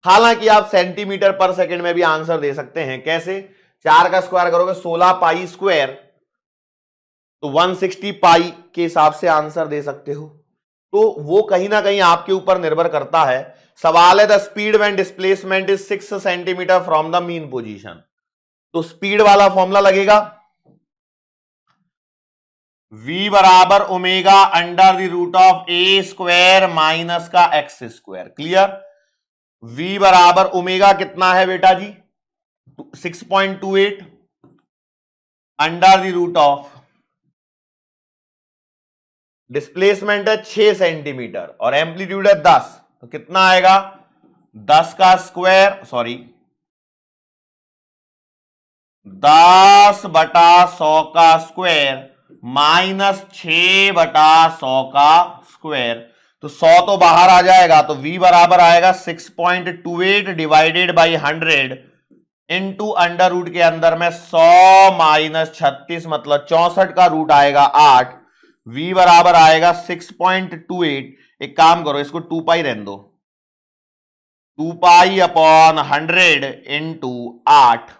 हालांकि आप सेंटीमीटर पर सेकंड में भी आंसर दे सकते हैं। कैसे? 4 का स्क्वायर करोगे 16 पाई स्क्वायर, तो 160 पाई के हिसाब से आंसर दे सकते हो। तो वो कहीं ना कहीं आपके ऊपर निर्भर करता है। सवाल है the speed when displacement is 6 centimetre from the mean position, तो स्पीड वाला फॉर्मूला लगेगा v बराबर omega under the root of a square minus का एक्स स्क्वायर। क्लियर? v बराबर ओमेगा कितना है बेटा जी? 6.28 under the root of displacement है 6 सेंटीमीटर और एम्पलीट्यूड है 10, तो कितना आएगा? 10 का स्क्वायर, सॉरी 10/100 का स्क्वायर माइनस 6/100 का स्क्वायर, तो 100 तो बाहर आ जाएगा, तो v बराबर आएगा 6.28 divided by 100 into under root के अंदर में 100 माइनस 36 मतलब 64 का रूट आएगा 8। v बराबर आएगा 6.28, एक काम करो इसको 2 पाई रहने दो, 2 पाई अपॉन 100 इंटू 8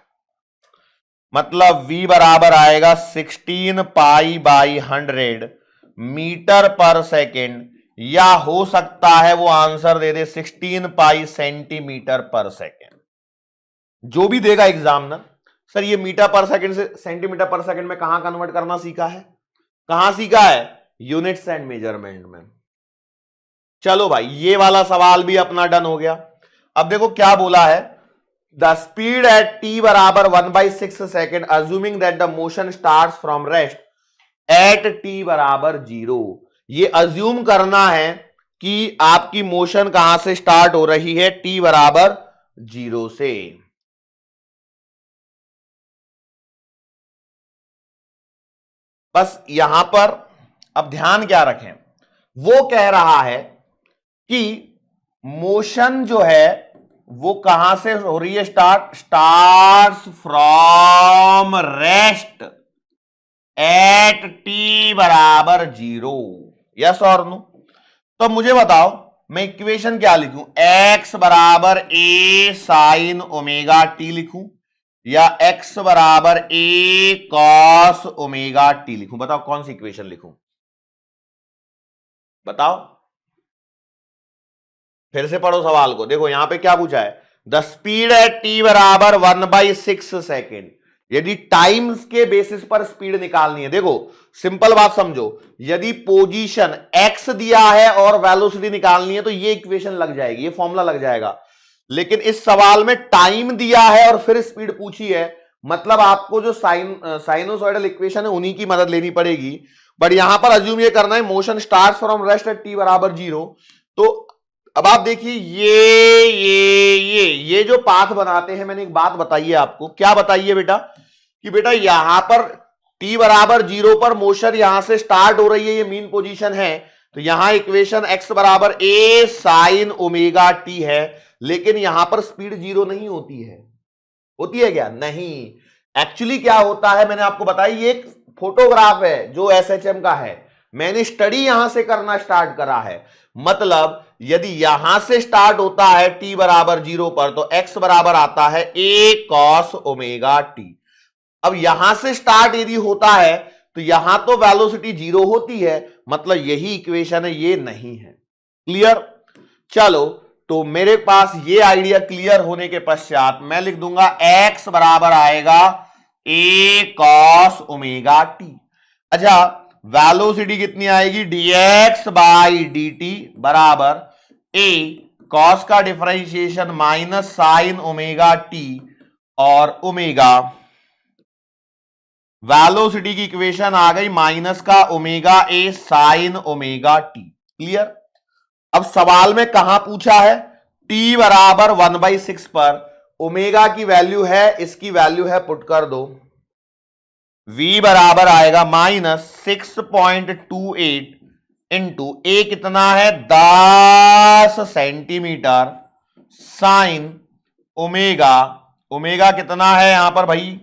मतलब v बराबर आएगा 16 पाई बाई 100 मीटर पर सेकेंड, या हो सकता है वो आंसर दे दे 16 पाई सेंटीमीटर पर सेकेंड। जो भी देगा एग्जाम ना, सर ये मीटर पर सेकेंड से सेंटीमीटर पर सेकेंड में कहां कन्वर्ट करना सीखा है? कहां सीखा है? यूनिट्स एंड मेजरमेंट में। चलो भाई ये वाला सवाल भी अपना डन हो गया। अब देखो क्या बोला है, द स्पीड एट t बराबर 1/6 second assuming that the motion start from rest at t बराबर 0। ये अज्यूम करना है कि आपकी मोशन कहां से स्टार्ट हो रही है? t बराबर 0 से। बस यहां पर अब ध्यान क्या रखें, वो कह रहा है कि मोशन जो है वो कहां से हो रही है start? Starts from rest at T बराबर 0। यस और नो? तो मुझे बताओ मैं इक्वेशन क्या लिखूं? x बराबर a साइन ओमेगा टी लिखूं या x बराबर a कॉस ओमेगा टी लिखूं? बताओ कौन सी इक्वेशन लिखूं? बताओ, फिर से पढ़ो सवाल को। देखो यहां पे क्या पूछा है, द स्पीड एट t बराबर 1/6 सेकेंड। यदि टाइम्स के बेसिस पर स्पीड निकालनी है, देखो सिंपल बात समझो, यदि पोजीशन x दिया है और वेलोसिटी निकालनी है तो ये इक्वेशन लग जाएगी, ये फॉर्मूला लग जाएगा। लेकिन इस सवाल में टाइम दिया है और फिर स्पीड पूछी है, मतलब आपको जो साइनोसॉइडल इक्वेशन है उन्हीं की मदद लेनी पड़ेगी। बट यहां पर अज्यूम ये करना है motion start from rest at t बराबर 0। तो अब आप देखिए ये जो पाथ बनाते हैं, मैंने एक बात बताई है आपको। क्या बताई है बेटा? कि बेटा यहां पर t बराबर 0 पर मोशन यहां से स्टार्ट हो रही है, ये मीन पोजीशन है, तो यहां इक्वेशन x बराबर a साइन ओमेगा t है। लेकिन यहां पर स्पीड 0 नहीं होती है, होती है क्या? नहीं। एक्चुअली क्या होता है मैंने आपको बताया, ये एक फोटोग्राफ है जो SHM का है, मैंने स्टडी यहां से करना स्टार्ट करा है। मतलब यदि यहां से स्टार्ट होता है t बराबर 0 पर तो x बराबर आता है a कॉस ओमेगा t। अब यहां से स्टार्ट यदि होता है तो यहां तो वेलोसिटी 0 होती है, मतलब यही इक्वेशन है, ये नहीं है। क्लियर? चलो तो मेरे पास ये आइडिया क्लियर होने के पश्चात मैं लिख दूंगा x बराबर आएगा a कॉस ओमेगा t। अच्छा वेलोसिटी कितनी आएगी? dx बाई dt बराबर a कॉस का differentiation minus sine omega t और ओमेगा, वेलोसिटी की इक्वेशन आ गई माइनस का omega a sine omega t। Clear? अब सवाल में कहां पूछा है? t बराबर 1/6 पर ओमेगा की वैल्यू है, इसकी वैल्यू है, पुट कर दो, v बराबर आएगा -6.28 इंटू ए कितना है? 10 सेंटीमीटर साइन ओमेगा, ओमेगा कितना है यहां पर भाई?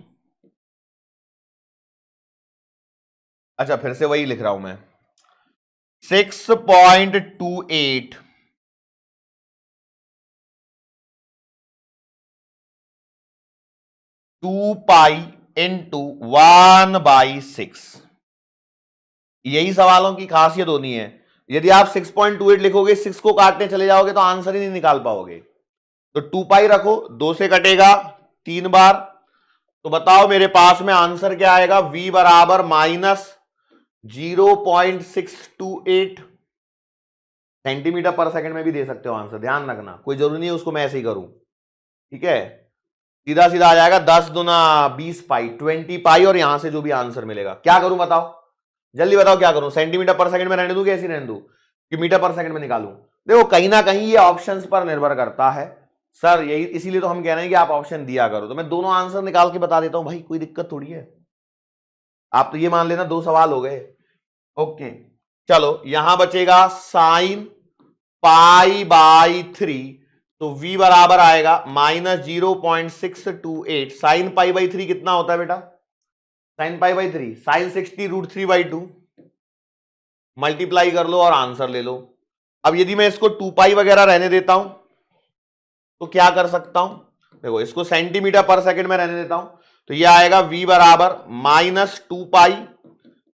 अच्छा फिर से वही लिख रहा हूं मैं, 6.28 2 पाई इंटू 1/6। यही सवालों की खासियत होनी है, यदि आप 6.28 लिखोगे, 6 को काटने चले जाओगे तो आंसर ही नहीं निकाल पाओगे। तो 2 पाई रखो, 2 से कटेगा 3 बार, तो बताओ मेरे पास में आंसर क्या आएगा, v बराबर -0.628 सेंटीमीटर पर सेकंड में भी दे सकते हो आंसर, ध्यान रखना, कोई जरूरी नहीं है उसको मैं ऐसे ही करूं, ठीक है। सीधा सीधा आ जाएगा 10 दूना 20 पाई, 20 पाई, और यहां से जो भी आंसर मिलेगा। क्या करूं बताओ, जल्दी बताओ क्या करूं, सेंटीमीटर पर सेकंड में रहने दूं कि ऐसे रहने दूं कि मीटर पर सेकंड में निकालूं? देखो कहीं ना कहीं ये ऑप्शंस पर निर्भर करता है सर, यही इसीलिए तो हम कह रहे हैं कि आप ऑप्शन दिया करो। तो मैं दोनों आंसर निकाल के बता देता हूं भाई, कोई दिक्कत थोड़ी है। आप तो ये मान लेना 2 सवाल हो गए। ओके चलो, यहां बचेगा साइन पाई बाई 3, तो v बराबर आएगा -0.628। साइन पाई बाई 3 कितना होता है बेटा, sine pi by 3 sine 60√3/2, multiply कर लो और आंसर ले लो। अब यदि मैं इसको 2 पाई वगैरह रहने देता हूं तो क्या कर सकता हूं, देखो इसको सेंटीमीटर पर सेकंड में रहने देता हूं, तो ये आएगा v बराबर -2 पाई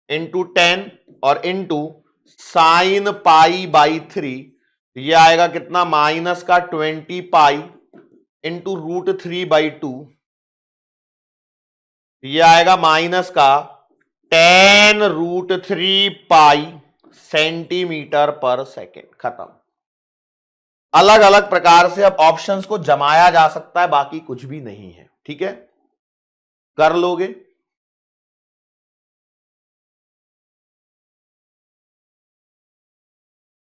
इंटू 10 और इंटू साइन पाई बाई 3, ये आएगा कितना, माइनस का 20 पाई इंटू √3/2, ये आएगा माइनस का 10√3 पाई सेंटीमीटर पर सेकेंड। खत्म। अलग अलग प्रकार से अब ऑप्शंस को जमाया जा सकता है, बाकी कुछ भी नहीं है, ठीक है, कर लोगे।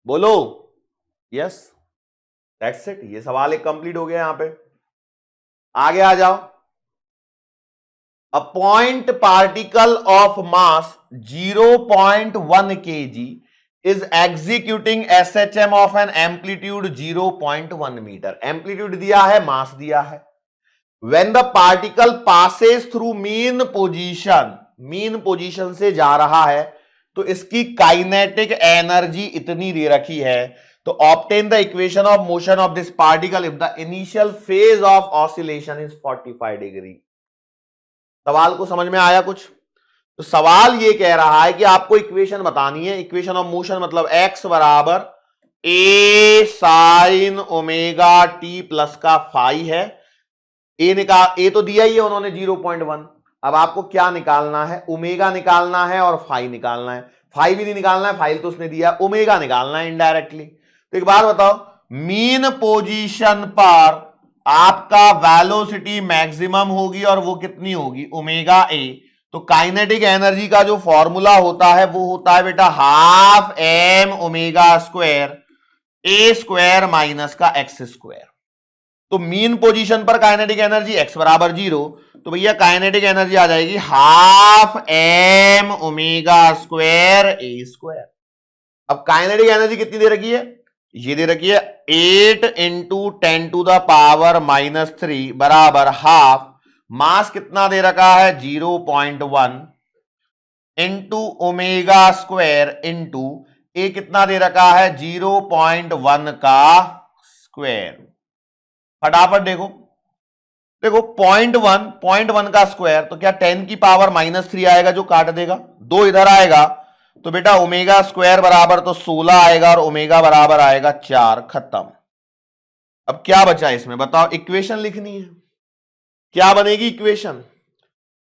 बोलो यस, दैट्स इट, ये सवाल एक कंप्लीट हो गया। यहां पे आगे आ जाओ। A point particle of mass 0.1 kg is executing SHM of an amplitude 0.1 metre. Amplitude दिया है, मास दिया है। When the particle passes through mean position, mean position से जा रहा है तो इसकी काइनेटिक एनर्जी इतनी दे रखी है, तो obtain the equation of motion of this particle if the initial phase of oscillation is 45 degree. सवाल को समझ में आया कुछ? तो सवाल ये कह रहा है कि आपको इक्वेशन बतानी है, इक्वेशन ऑफ मोशन मतलब x बराबर a sign omega T plus का फाई है। ए तो दिया ही है उन्होंने 0.1। अब आपको क्या निकालना है, ओमेगा निकालना है और फाई निकालना है। फाई भी नहीं निकालना है, फाई तो उसने दिया, ओमेगा निकालना है इनडायरेक्टली। तो एक बात बताओ, मीन पोजीशन पर आपका वेलोसिटी मैक्सिमम होगी और वो कितनी होगी, ओमेगा ए। तो काइनेटिक एनर्जी का जो फॉर्मूला होता है वो होता है बेटा half M omega square A square minus का एक्स स्क्वायर। तो मीन पोजीशन पर काइनेटिक एनर्जी x बराबर 0, तो भैया काइनेटिक एनर्जी आ जाएगी half M omega square A square. अब काइनेटिक एनर्जी कितनी दे रखी है, ये दे रखी है 8 इंटू 10 टू द पावर -3 बराबर हाफ, मास कितना दे रखा है 0.1 इंटू ओमेगा स्क्वायर इंटू ए कितना दे रखा है 0.1 का स्क्वायर। फटाफट देखो, देखो 0.1 का स्क्वायर तो क्या 10 की पावर -3 आएगा जो काट देगा, 2 इधर आएगा तो बेटा ओमेगा स्क्वायर बराबर तो 16 आएगा और ओमेगा बराबर आएगा 4। खत्म। अब क्या बचा इसमें बताओ, इक्वेशन लिखनी है। क्या बनेगी इक्वेशन,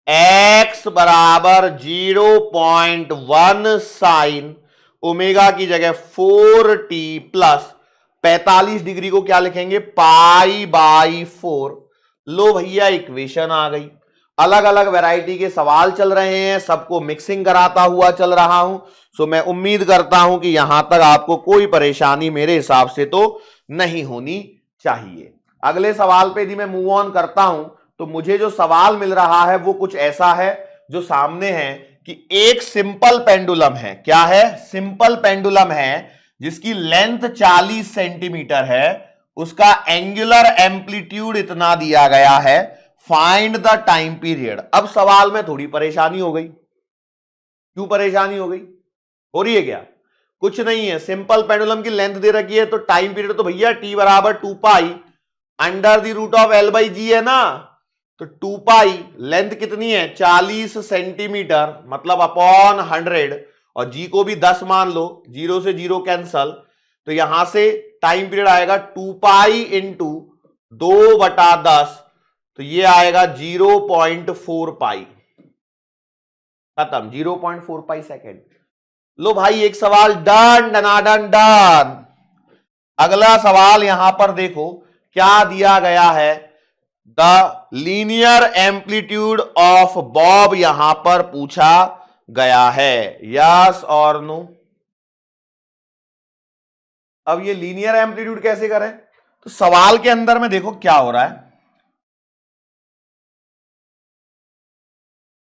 x बराबर 0.1 साइन ओमेगा की जगह 4t प्लस 45 डिग्री को क्या लिखेंगे पाई बाई 4। लो भैया इक्वेशन आ गई। अलग अलग वैरायटी के सवाल चल रहे हैं, सबको मिक्सिंग कराता हुआ चल रहा हूं। सो मैं उम्मीद करता हूं कि यहां तक आपको कोई परेशानी मेरे हिसाब से तो नहीं होनी चाहिए। अगले सवाल पे यदि मैं मूव ऑन करता हूं तो मुझे जो सवाल मिल रहा है वो कुछ ऐसा है जो सामने है कि एक सिंपल पेंडुलम है। क्या है, सिंपल पेंडुलम है जिसकी लेंथ 40 सेंटीमीटर है, उसका एंगुलर एम्पलीट्यूड इतना दिया गया है, फाइंड द टाइम पीरियड। अब सवाल में थोड़ी परेशानी हो गई। क्यों परेशानी हो गई, हो रही है क्या? कुछ नहीं है, सिंपल पेंडुलम की लेंथ दे रखी है तो टाइम पीरियड तो भैया t बराबर 2 pi under the root of l by G है ना। तो 2 पाई लेंथ कितनी है 40 सेंटीमीटर मतलब अपॉन 100, और जी को भी 10 मान लो, 0 से 0 कैंसल, तो यहां से टाइम पीरियड आएगा 2 पाई इंटू 2/10, तो ये आएगा 0.4 पाई, खत्म, 0.4 पाई सेकेंड। लो भाई एक सवाल डन, डनाडन डन। अगला सवाल यहां पर देखो क्या दिया गया है, the linear amplitude of Bob यहां पर पूछा गया है, यस और नो। अब ये लीनियर एम्पलीट्यूड कैसे करें, तो सवाल के अंदर में देखो क्या हो रहा है।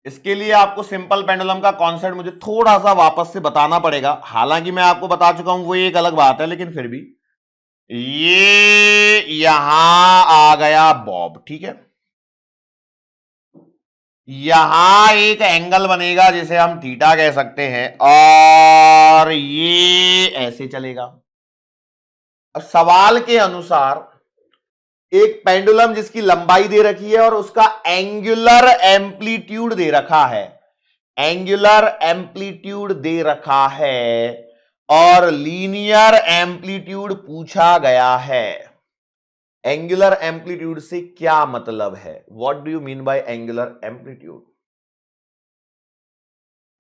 इसके लिए आपको सिंपल पेंडुलम का कॉन्सेप्ट मुझे थोड़ा सा वापस से बताना पड़ेगा, हालांकि मैं आपको बता चुका हूं वो एक अलग बात है, लेकिन फिर भी ये यहां आ गया बॉब, ठीक है। यहां एक एंगल बनेगा जिसे हम थीटा कह सकते हैं, और ये ऐसे चलेगा। अब सवाल के अनुसार एक पेंडुलम जिसकी लंबाई दे रखी है और उसका एंगुलर एम्पलीट्यूड दे रखा है, एंगुलर एम्पलीट्यूड दे रखा है और लीनियर एम्पलीट्यूड पूछा गया है। एंगुलर एम्पलीट्यूड से क्या मतलब है, what do you mean by angular amplitude?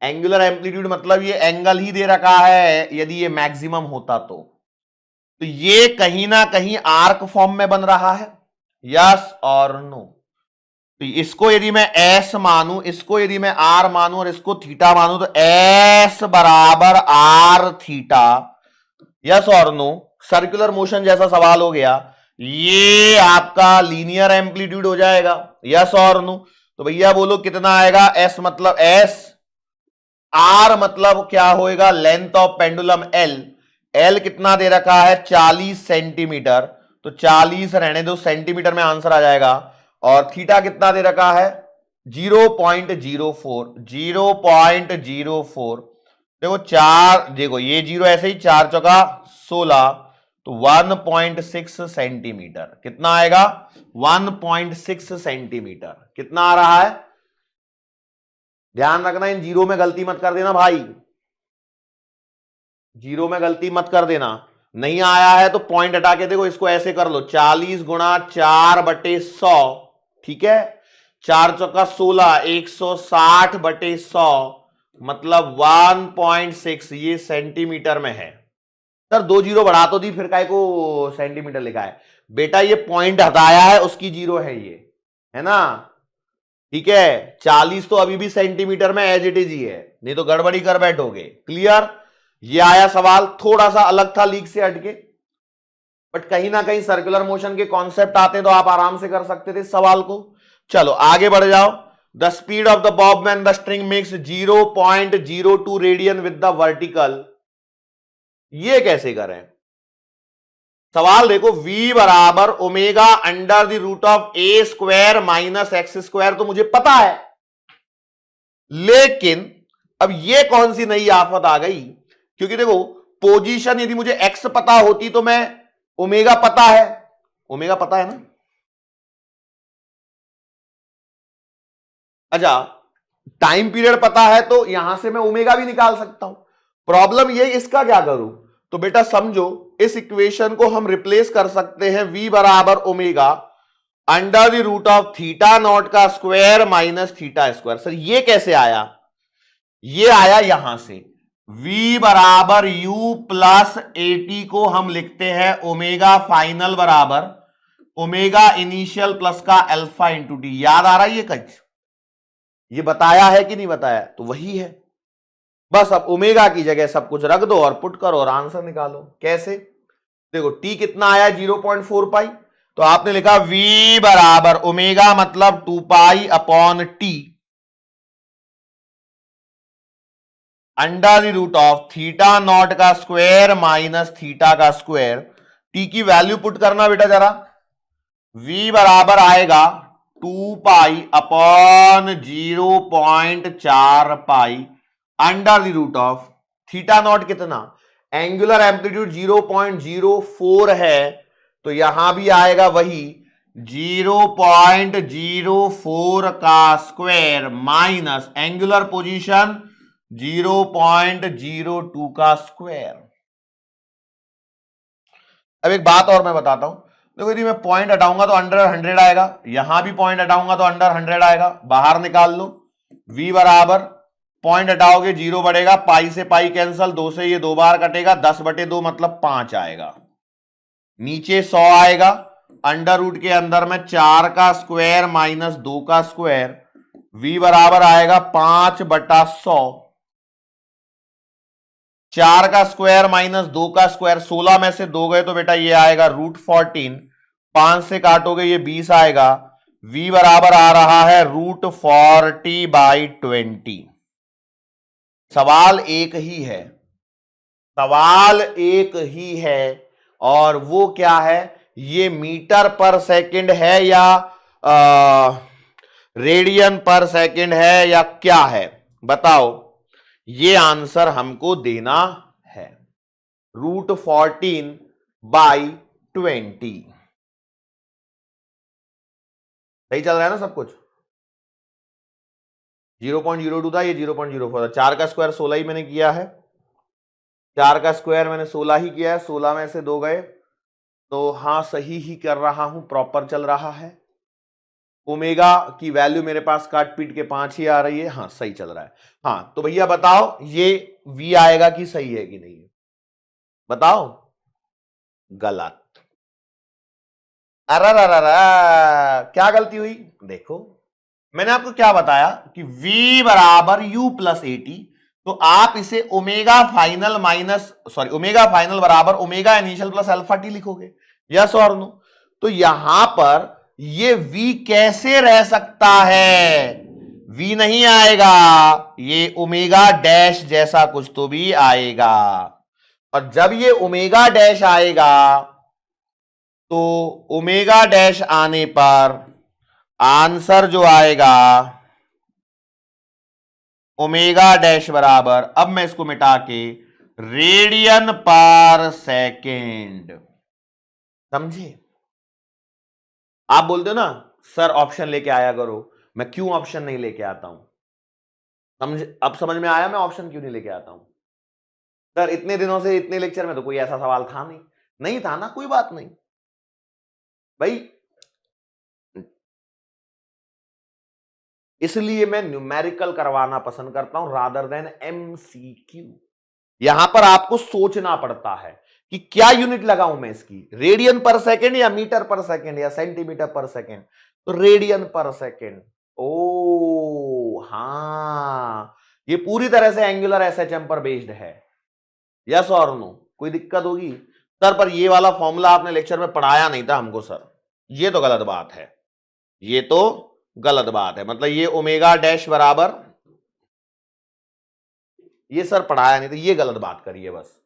Angular amplitude मतलब ये एंगल ही दे रखा है, यदि ये मैक्सिमम होता तो ये कहीं ना कहीं आर्क फॉर्म में बन रहा है, यस और नो। तो इसको यदि मैं एस मानूं, इसको यदि मैं आर मानूं और इसको थीटा मानूं, तो एस बराबर आर थीटा, यस और नो। सर्कुलर मोशन जैसा सवाल हो गया, ये आपका लीनियर एम्पलीट्यूड हो जाएगा, यस और नो। तो भैया बोलो कितना आएगा, एस मतलब एस, आर मतलब क्या होएगा, length of pendulum L, L कितना दे रखा है 40 सेंटीमीटर, तो 40 रहने दो, सेंटीमीटर में आंसर आ जाएगा। और थीटा कितना दे रखा है 0.04, 0.04। देखो चार, देखो ये जीरो ऐसे ही, 4 चौका 16, तो 1.6 सेंटीमीटर, कितना आएगा 1.6 सेंटीमीटर, कितना आ रहा है, ध्यान रखना इन जीरो में गलती मत कर देना भाई, जीरो में गलती मत कर देना। नहीं आया है तो पॉइंट हटा के देखो, इसको ऐसे कर लो 40 गुणा 4/100, ठीक है, 4 चौका 16, 160/100 मतलब 1.6, ये सेंटीमीटर में है। सर 2 जीरो बढ़ा तो दी, फिर काय को सेंटीमीटर लिखा है बेटा, ये पॉइंट हटाया है उसकी जीरो है ये, है ना, ठीक है। 40 तो अभी भी सेंटीमीटर में एज इट इज ही है, नहीं तो गड़बड़ी कर बैठोगे, क्लियर। ये आया सवाल, थोड़ा सा अलग था लीक से हटके, बट कहीं ना कहीं सर्कुलर मोशन के कॉन्सेप्ट आते हैं तो आप आराम से कर सकते थे इस सवाल को। चलो आगे बढ़ जाओ। The speed of the bob when the string makes 0.02 radian with the vertical, ये कैसे करें, सवाल देखो, v बराबर omega under the root of a square minus x square तो मुझे पता है, लेकिन अब ये कौन सी नई आफत आ गई, क्योंकि देखो पोजीशन यदि मुझे x पता होती तो मैं, ओमेगा पता है, ओमेगा पता है ना, अच्छा टाइम पीरियड पता है तो यहां से मैं ओमेगा भी निकाल सकता हूं। प्रॉब्लम ये, इसका क्या करूं, तो बेटा समझो इस इक्वेशन को हम रिप्लेस कर सकते हैं, v बराबर omega under the root of theta naught का square minus theta square. Sir ये कैसे आया, ये आया यहां से, v बराबर u प्लस एटी को हम लिखते हैं ओमेगा फाइनल बराबर ओमेगा इनिशियल प्लस का अल्फा इंटू टी। याद आ रहा है ये कच, ये बताया है कि नहीं बताया, तो वही है, बस अब ओमेगा की जगह सब कुछ रख दो और पुट करो और आंसर निकालो। कैसे, देखो t कितना आया 0.4 पाई, तो आपने लिखा v बराबर ओमेगा मतलब 2 pi upon T under the root of theta naught का स्क्वायर माइनस थीटा का स्क्वायर। टी की वैल्यू पुट करना बेटा जरा, v बराबर आएगा 2 pi upon 0.4 pi under the root of theta naught कितना, एंगुलर एम्पलीट्यूड 0.04 है, तो यहां भी आएगा वही 0.04 का स्क्वायर माइनस एंगुलर पोजीशन 0.02 का स्क्वायर। अब एक बात और मैं बताता हूं, देखो यदि मैं पॉइंट हटाऊंगा तो अंडर 100 आएगा, यहां भी पॉइंट हटाऊंगा तो अंडर 100 आएगा, बाहर निकाल लो। v बराबर पॉइंट हटाओगे 0 बढ़ेगा, पाई से पाई कैंसल, 2 से ये 2 बार कटेगा, 10/2 मतलब 5 आएगा, नीचे 100 आएगा, अंडर रूट के अंदर में 4 का स्क्वायर माइनस 2 का स्क्वायर, v बराबर आएगा 5/100। 4 का स्क्वायर माइनस 2 का स्क्वायर, 16 में से 2 गए तो बेटा ये आएगा √14, 5 से काटोगे ये 20 आएगा, v बराबर आ रहा है √40/20। सवाल एक ही है, सवाल एक ही है, और वो क्या है, ये मीटर पर सेकंड है या रेडियन पर सेकंड है या क्या है, बताओ, ये आंसर हमको देना है। √14/20 सही चल रहा है ना सब कुछ। 0.02 था, ये 0.04 था। 4 का स्क्वायर 16 ही मैंने किया है, 4 का स्क्वायर मैंने 16 ही किया है, 16 में से 2 गए तो हाँ सही ही कर रहा हूं, प्रॉपर चल रहा है। ओमेगा की वैल्यू मेरे पास काट पीट के 5 ही आ रही है, हाँ सही चल रहा है। हाँ तो भैया बताओ ये v आएगा कि सही है कि नहीं, बताओ। गलत। अरे क्या गलती हुई, देखो मैंने आपको क्या बताया कि v बराबर u प्लस एटी, तो आप इसे ओमेगा फाइनल ओमेगा फाइनल बराबर omega initial plus alpha T लिखोगे, यस और नो। तो यहां पर ये v कैसे रह सकता है, v नहीं आएगा, ये ओमेगा डैश जैसा कुछ तो भी आएगा, और जब ये ओमेगा डैश आएगा तो ओमेगा डैश आने पर आंसर जो आएगा ओमेगा डैश बराबर, अब मैं इसको मिटा के रेडियन पर सेकेंड, समझे। आप बोलते हो ना सर ऑप्शन लेके आया करो, मैं क्यों ऑप्शन नहीं लेके आता हूं, अब समझ में आया मैं ऑप्शन क्यों नहीं लेके आता हूं। सर इतने दिनों से इतने लेक्चर में तो कोई ऐसा सवाल था नहीं था ना, कोई बात नहीं भाई, इसलिए मैं न्यूमेरिकल करवाना पसंद करता हूं रादर देन एमसीक्यू। यहां पर आपको सोचना पड़ता है कि क्या यूनिट लगाऊं मैं इसकी, रेडियन पर सेकेंड या मीटर पर सेकेंड या सेंटीमीटर पर सेकेंड, तो रेडियन पर सेकेंड। ओ हाँ, ये पूरी तरह से एंगुलर एसएचएम पर बेस्ड है, यस और नो। कोई दिक्कत होगी सर, पर ये वाला फॉर्मूला आपने लेक्चर में पढ़ाया नहीं था हमको सर, ये तो गलत बात है, ये तो गलत बात है, मतलब ये ओमेगा डैश बराबर ये सर पढ़ाया नहीं था, ये गलत बात करिए बस,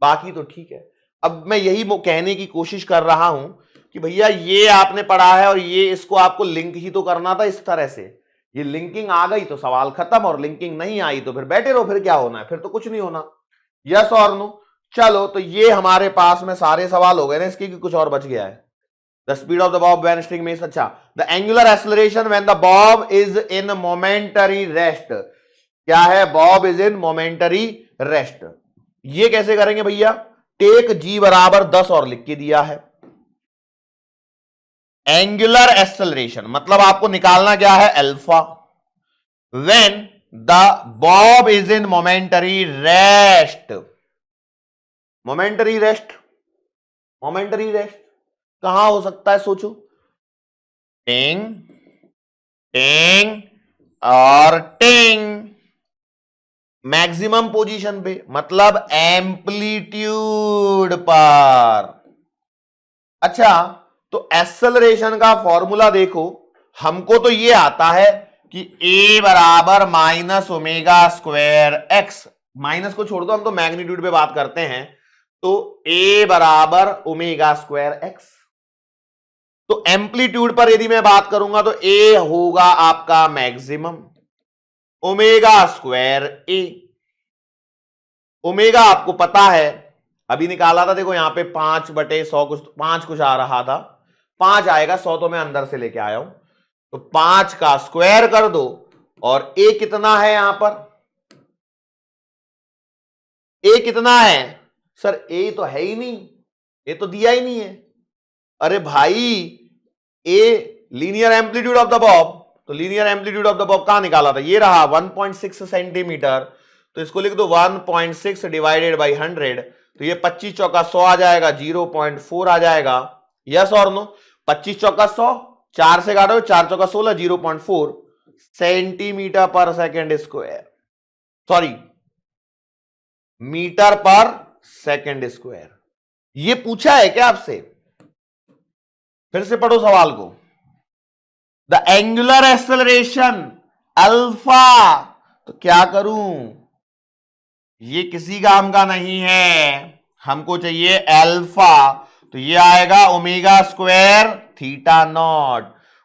बाकी तो ठीक है। अब मैं यही कहने की कोशिश कर रहा हूं कि भैया ये आपने पढ़ा है और ये इसको आपको लिंक ही तो करना था इस तरह से, ये लिंकिंग आ गई तो सवाल खत्म, और लिंकिंग नहीं आई तो फिर बैठे रहो, फिर क्या होना है, फिर तो कुछ नहीं होना, यस और नो। चलो तो ये हमारे पास में सारे सवाल हो गए ना इसके, कि कुछ और बच गया है। The speed of the bob when string means, अच्छा, the angular acceleration when the bob is in momentary rest, क्या है, bob is in momentary rest। ये कैसे करेंगे भैया, टेक g बराबर 10 और लिख के दिया है, एंगुलर एक्सेलरेशन मतलब आपको निकालना क्या है, alpha, when the bob is in momentary rest, momentary rest कहां हो सकता है, सोचो, टिंग टिंग और टिंग, मैक्सिमम पोजीशन पे मतलब एम्पलीट्यूड पर। अच्छा तो एक्सेलरेशन का फॉर्मूला देखो, हमको तो ये आता है कि a बराबर minus omega square x, minus को छोड़ दो, हम तो मैग्नीट्यूड पे बात करते हैं, तो a बराबर ओमेगा स्क्वायर एक्स। तो एम्पलीट्यूड पर यदि मैं बात करूंगा तो a होगा आपका maximum, omega square a, omega आपको पता है अभी निकाला था, देखो यहां पे 5/100 कुछ आ रहा था, 5 आएगा, 100 तो मैं अंदर से लेके आया हूं, तो 5 का स्क्वायर कर दो, और a कितना है यहां पर ए कितना है सर? ए तो है ही नहीं, ए तो दिया ही नहीं है। अरे भाई a linear amplitude of the bob, तो linear amplitude of the bob कहां निकाला था? ये रहा 1.6 सेंटीमीटर, तो इसको लिख दो 1.6 डिवाइडेड बाई 100, तो ये 25 चौका 100 आ जाएगा, 0.4 आ जाएगा। यस और नो? 25 चौका 100, 4 से काटो, 4 चौका 16, 0.4 सेंटीमीटर पर सेकेंड स्क्वायर, सॉरी मीटर पर सेकेंड स्क्वायर। ये पूछा है क्या आपसे? फिर से पढ़ो सवाल को। द एंगुलर एक्सेलरेशन अल्फा, तो क्या करूं? ये किसी काम का नहीं है, हमको चाहिए अल्फा, तो ये आएगा omega square theta naught,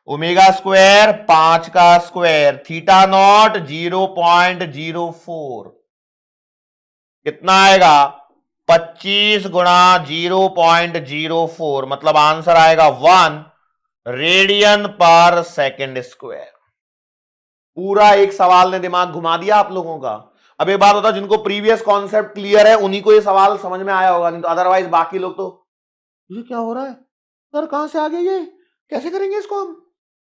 omega square 5 का स्क्वायर, थीटा नॉट 0.04, कितना आएगा? 25 गुणा 0.04, मतलब आंसर आएगा 1 रेडियन पर सेकेंड स्क्वायर। पूरा एक सवाल ने दिमाग घुमा दिया आप लोगों का। अब एक बात होता, जिनको प्रीवियस कॉन्सेप्ट क्लियर है उन्हीं को ये सवाल समझ में आया होगा, नहीं तो अदरवाइज बाकी लोग तो ये क्या हो रहा है सर, कहां से आ गए, ये कैसे करेंगे इसको हम,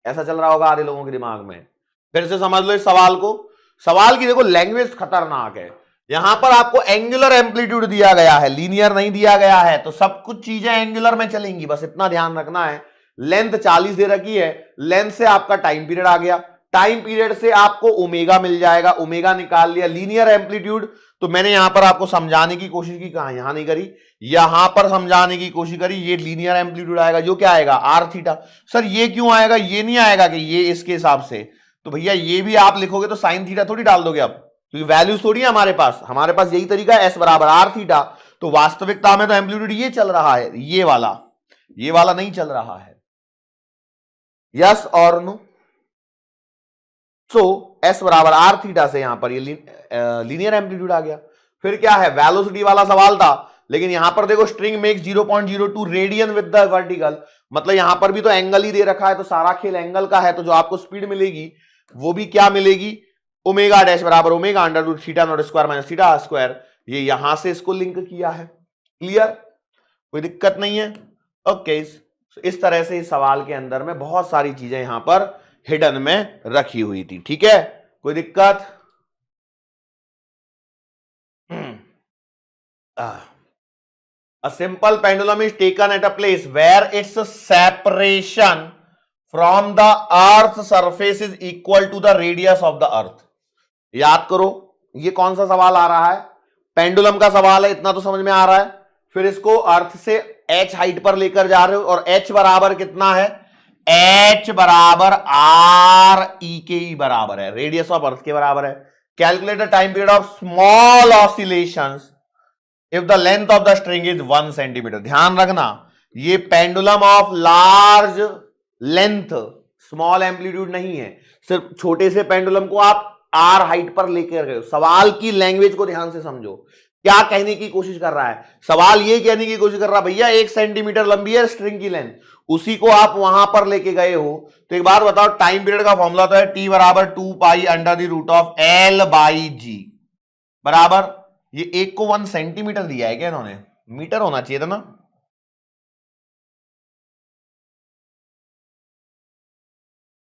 ऐसा चल रहा होगा आधे लोगों के दिमाग में। फिर से समझ लो इस सवाल को। सवाल की देखो लैंग्वेज खतरनाक है। यहां पर आपको एंगुलर एम्पलीट्यूड दिया गया है, लीनियर नहीं दिया गया है, तो सब कुछ चीजें एंगुलर में चलेंगी, बस इतना ध्यान रखना है। लेंथ 40 दे रखी है, लेंथ से आपका टाइम पीरियड आ गया, टाइम पीरियड से आपको ओमेगा मिल जाएगा, ओमेगा निकाल लिया, लीनियर एम्पलीट्यूड। तो मैंने यहां पर आपको समझाने की कोशिश की, कहां? यहां नहीं करी, यहां पर समझाने की कोशिश करी। ये लीनियर एम्पलीट्यूड आएगा, जो क्या आएगा? Are theta. सर ये क्यों आएगा? ये नहीं आएगा कि ये इसके हिसाब से, तो भैया ये भी आप लिखोगे तो साइन थीटा थोड़ी डाल दोगे आप, क्योंकि वैल्यूज थोड़ी है हमारे पास यही तरीका है, एस बराबर आर थीटा। तो वास्तविकता में तो एम्पलीट्यूड ये चल रहा है, ये वाला नहीं चल रहा है। यस और नो? सो एस बराबर आर थीटा से यहां पर ये लीनियर एम्पलीट्यूड आ गया। फिर क्या है? वेलोसिटी वाला सवाल था, लेकिन यहां पर देखो string makes 0.02 radian with the vertical, मतलब यहां पर भी तो एंगल ही दे रखा है, तो सारा खेल एंगल का है, तो जो आपको स्पीड मिलेगी वो भी क्या मिलेगी? ओमेगा डैश बराबर omega under root theta naught square minus theta square. ये यहां से इसको लिंक किया है। क्लियर? कोई दिक्कत नहीं है? ओके। इस तरह से इस सवाल के अंदर में बहुत सारी चीजें यहां पर हिडन में रखी हुई थी। ठीक है, कोई दिक्कत? A simple pendulum is taken at a place where its separation from the earth surface is equal to the radius of the earth. याद करो ये कौन सा सवाल आ रहा है? पेंडुलम का सवाल है, इतना तो समझ में आ रहा है। फिर इसको अर्थ से h हाइट पर लेकर जा रहे हो, और h बराबर कितना है? h बराबर आर ई के ई बराबर है, रेडियस ऑफ अर्थ के बराबर है। Calculate the time period of small oscillations if the length of the string is 1 centimetre. ध्यान रखना, ये pendulum of large length, small amplitude नहीं है। सिर्फ छोटे से पेंडुलम को आप आर हाइट पर लेकर गए। सवाल की लैंग्वेज को ध्यान से समझो, क्या कहने की कोशिश कर रहा है? सवाल ये कहने की कोशिश कर रहा है भैया 1 सेंटीमीटर लंबी है स्ट्रिंग की लेंथ, उसी को आप वहां पर लेके गए हो। तो एक बात बताओ, टाइम पीरियड का फॉर्मूला तो है टी बराबर 2 pi under the root of L by G बराबर, ये एक को 1 सेंटीमीटर दिया है क्या इन्होंने? मीटर होना चाहिए था ना।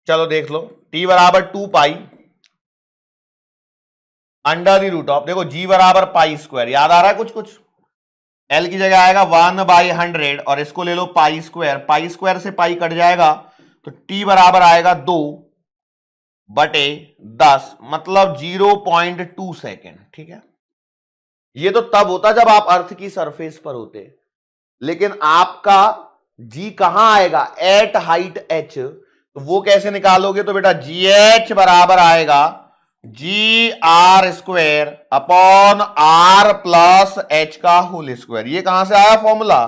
चलो देख लो, टी बराबर 2 pi under the root of, देखो जी बराबर पाई स्क्वायर, याद आ रहा है कुछ? एल की जगह आएगा 1/100 और इसको ले लो पाई स्क्वायर से पाई कट जाएगा, तो टी बराबर आएगा 2/10, मतलब 0.2 सेकेंड। ठीक है, ये तो तब होता जब आप अर्थ की सरफेस पर होते, लेकिन आपका जी कहां आएगा? एट हाइट एच, तो वो कैसे निकालोगे? तो बेटा जी एच बराबर आएगा G R square upon R plus H का होल स्क्वायर। ये कहां से आया फॉर्मूला?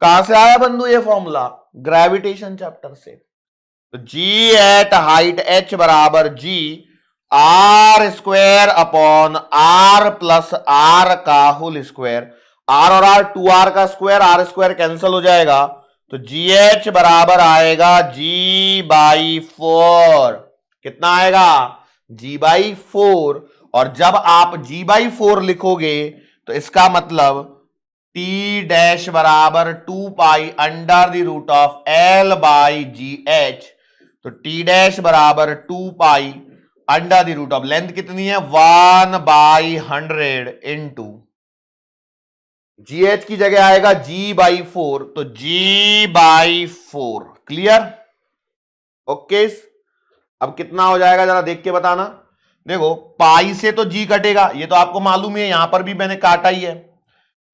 कहां से आया बंधु ये फॉर्मूला? ग्रेविटेशन चैप्टर से। तो जी एट हाइट एच बराबर G R square upon R plus R का होल स्क्वायर। आर और आर 2r का स्क्वायर, आर स्क्वायर कैंसिल हो जाएगा, तो जी एच बराबर आएगा जी बाई 4। कितना आएगा? जी बाई 4। और जब आप जी बाई 4 लिखोगे तो इसका मतलब टी डैश बराबर 2 pi under the root of L by g h. तो टी डैश बराबर 2 pi under the root of, length कितनी है 1/100 इंटू जी एच की जगह आएगा G/4, तो G/4। क्लियर? ओके। अब कितना हो जाएगा जरा देख के बताना। देखो पाई से तो जी कटेगा, ये तो आपको मालूम है, यहां पर भी मैंने काटा ही है।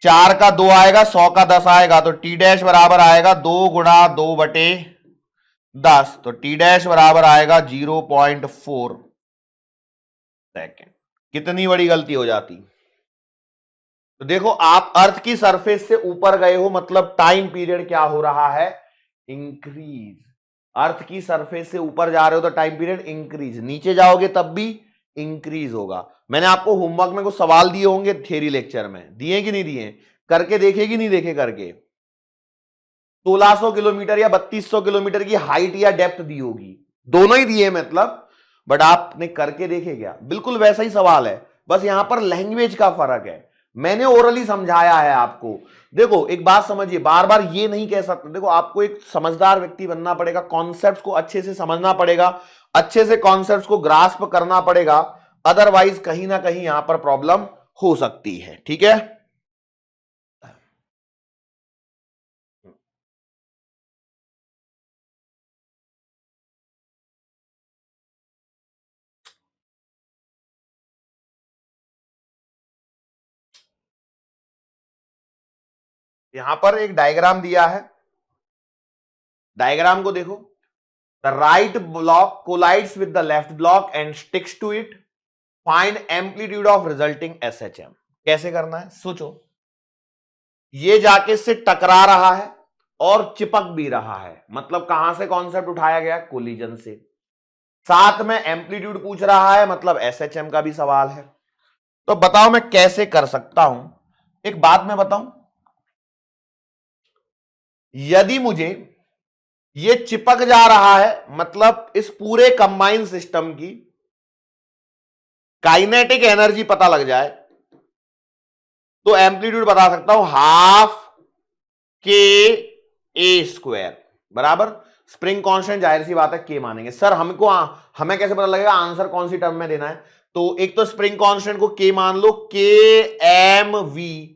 4 का 2 आएगा, 100 का 10 आएगा, तो टी डैश बराबर आएगा 2 गुणा 2/10। तो टी डैश बराबर आएगा 0.4 सेकेंड। कितनी बड़ी गलती हो जाती। तो देखो आप अर्थ की सरफेस से ऊपर गए हो, मतलब टाइम पीरियड क्या हो रहा है, इंक्रीज। अर्थ की सरफेस से ऊपर जा रहे हो तो टाइम पीरियड इंक्रीज, नीचे जाओगे तब भी इंक्रीज होगा। मैंने आपको होमवर्क में कुछ सवाल दिए होंगे थ्योरी लेक्चर में, दिए कि नहीं दिए, करके देखे कि नहीं देखे करके। 1600 किलोमीटर या 3200 किलोमीटर की हाइट या डेप्थ दी होगी, दोनों ही दिए मतलब, बट आपने करके देखे क्या? बिल्कुल वैसा ही सवाल है, बस यहां पर लैंग्वेज का फर्क है। मैंने ओरली समझाया है आपको। देखो एक बात समझिए, बार बार ये नहीं कह सकते। देखो आपको एक समझदार व्यक्ति बनना पड़ेगा, कॉन्सेप्ट्स को अच्छे से समझना पड़ेगा, अच्छे से कॉन्सेप्ट्स को ग्रास्प करना पड़ेगा, अदरवाइज कहीं ना कहीं यहां पर प्रॉब्लम हो सकती है। ठीक है, यहां पर एक डायग्राम दिया है, डायग्राम को देखो। The right block collides with the left block and sticks to it, find amplitude of resulting SHM. कैसे करना है सोचो। ये जाके इससे टकरा रहा है और चिपक भी रहा है, मतलब कहां से कॉन्सेप्ट उठाया गया, कोलिजन से। साथ में एम्पलीट्यूड पूछ रहा है, मतलब एसएचएम का भी सवाल है। तो बताओ मैं कैसे कर सकता हूं। एक बात मैं बताऊं, यदि मुझे ये चिपक जा रहा है, मतलब इस पूरे कंबाइंड सिस्टम की काइनेटिक एनर्जी पता लग जाए, तो एम्पलीट्यूड बता सकता हूं 12KA² बराबर स्प्रिंग कांस्टेंट। जाहिर सी बात है के मानेंगे। सर हमको हमें कैसे पता लगेगा आंसर कौन सी टर्म में देना है? तो एक तो स्प्रिंग कांस्टेंट को के मान लो, KMV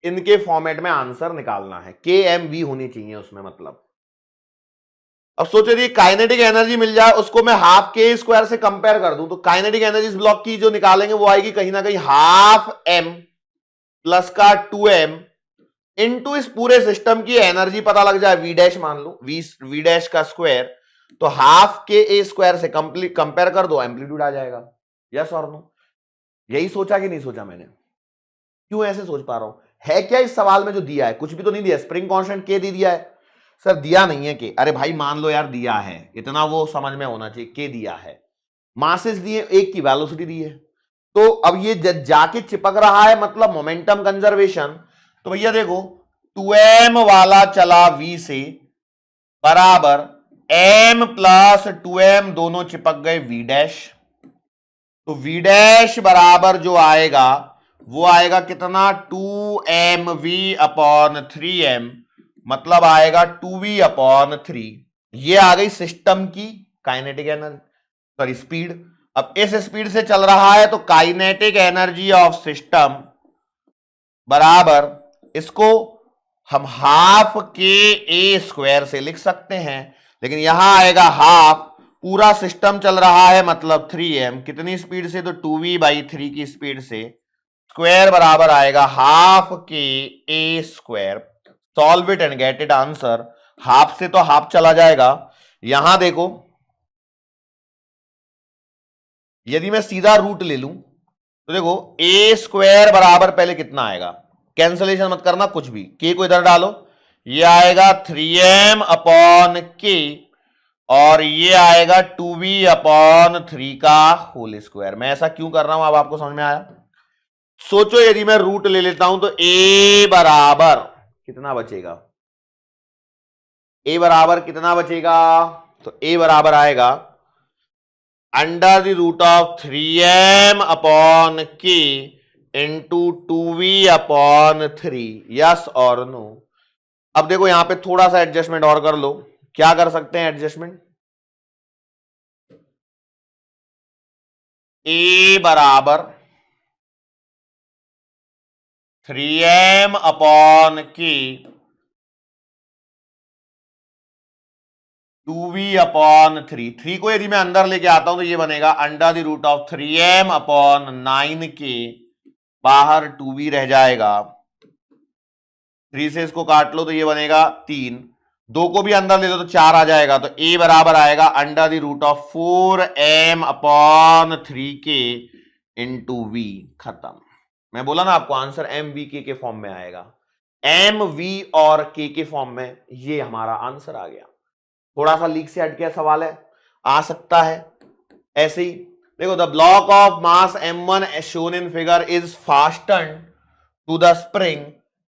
इनके फॉर्मेट में आंसर निकालना है, KMV होनी चाहिए उसमें मतलब। अब सोचो यदि काइनेटिक एनर्जी मिल जाए, उसको मैं 12K² से कंपेयर कर दूं, तो काइनेटिक एनर्जी इस ब्लॉक की जो निकालेंगे वो आएगी कहीं ना कहीं 12M प्लस का 2M इंटू इस पूरे सिस्टम की एनर्जी पता लग जाए, V डैश मान लो, V डैश का स्क्वायर, तो 12KA² से कंप्लीट कंपेयर कर दो, एम्पलीट्यूड आ जाएगा। यस और नो? यही सोचा कि नहीं सोचा मैंने? क्यों ऐसे सोच पा रहा हूं? है क्या इस सवाल में जो दिया है? कुछ भी तो नहीं दिया। स्प्रिंग कांस्टेंट के दे दिया है, सर दिया नहीं है के। अरे भाई मान लो यार दिया है, इतना वो समझ में होना चाहिए, के दिया है, मासेस दिए, एक की वेलोसिटी दी है। तो अब ये जाके चिपक रहा है, मतलब मोमेंटम कंजर्वेशन। तो भैया देखो 2M वाला चला V से, बराबर M प्लस 2M दोनों चिपक गए V डैश। तो V डैश बराबर जो आएगा वो आएगा कितना, 2mv/3m, मतलब आएगा 2v/3। ये आ गई सिस्टम की काइनेटिक एनर्जी, सॉरी स्पीड। अब इस स्पीड से चल रहा है तो काइनेटिक एनर्जी ऑफ सिस्टम बराबर, इसको हम 12KA² से लिख सकते हैं, लेकिन यहां आएगा हाफ, पूरा सिस्टम चल रहा है मतलब 3m, कितनी स्पीड से, तो 2v/3 की स्पीड से, स्क्वायर बराबर आएगा 12KA²। Solve it and get it answer. Half से तो हाफ चला जाएगा। यहां देखो यदि मैं सीधा रूट ले लूं तो देखो A² बराबर पहले कितना आएगा, कैंसलेशन मत करना कुछ भी, के को इधर डालो, ये आएगा 3m/k और ये आएगा 2v/3 का होल स्क्वायर। मैं ऐसा क्यों कर रहा हूं अब आपको समझ में आया? सोचो यदि मैं रूट ले लेता हूं तो A बराबर कितना बचेगा, A बराबर कितना बचेगा, तो A बराबर आएगा under the root of 3m/k into 2v/3, yes और नो। अब देखो यहां पे थोड़ा सा एडजस्टमेंट और कर लो। क्या कर सकते हैं एडजस्टमेंट? ए बराबर 3m/k 2v/3। 3 को यदि मैं अंदर लेके आता हूं तो ये बनेगा √3m/9k, बाहर 2v रह जाएगा। 3 से इसको काट लो तो ये बनेगा 3, 2 को भी अंदर ले लो तो 4 आ जाएगा। तो a बराबर आएगा √4m/3k इंटू v। खत्म। मैं बोला ना आपको आंसर एम वी के फॉर्म में आएगा, एम वी और के फॉर्म में। ये हमारा आंसर आ गया। थोड़ा सा लीक से हट गया सवाल है, आ सकता है ऐसे ही। देखो, the block of mass m1 shown in figure is fastened to the spring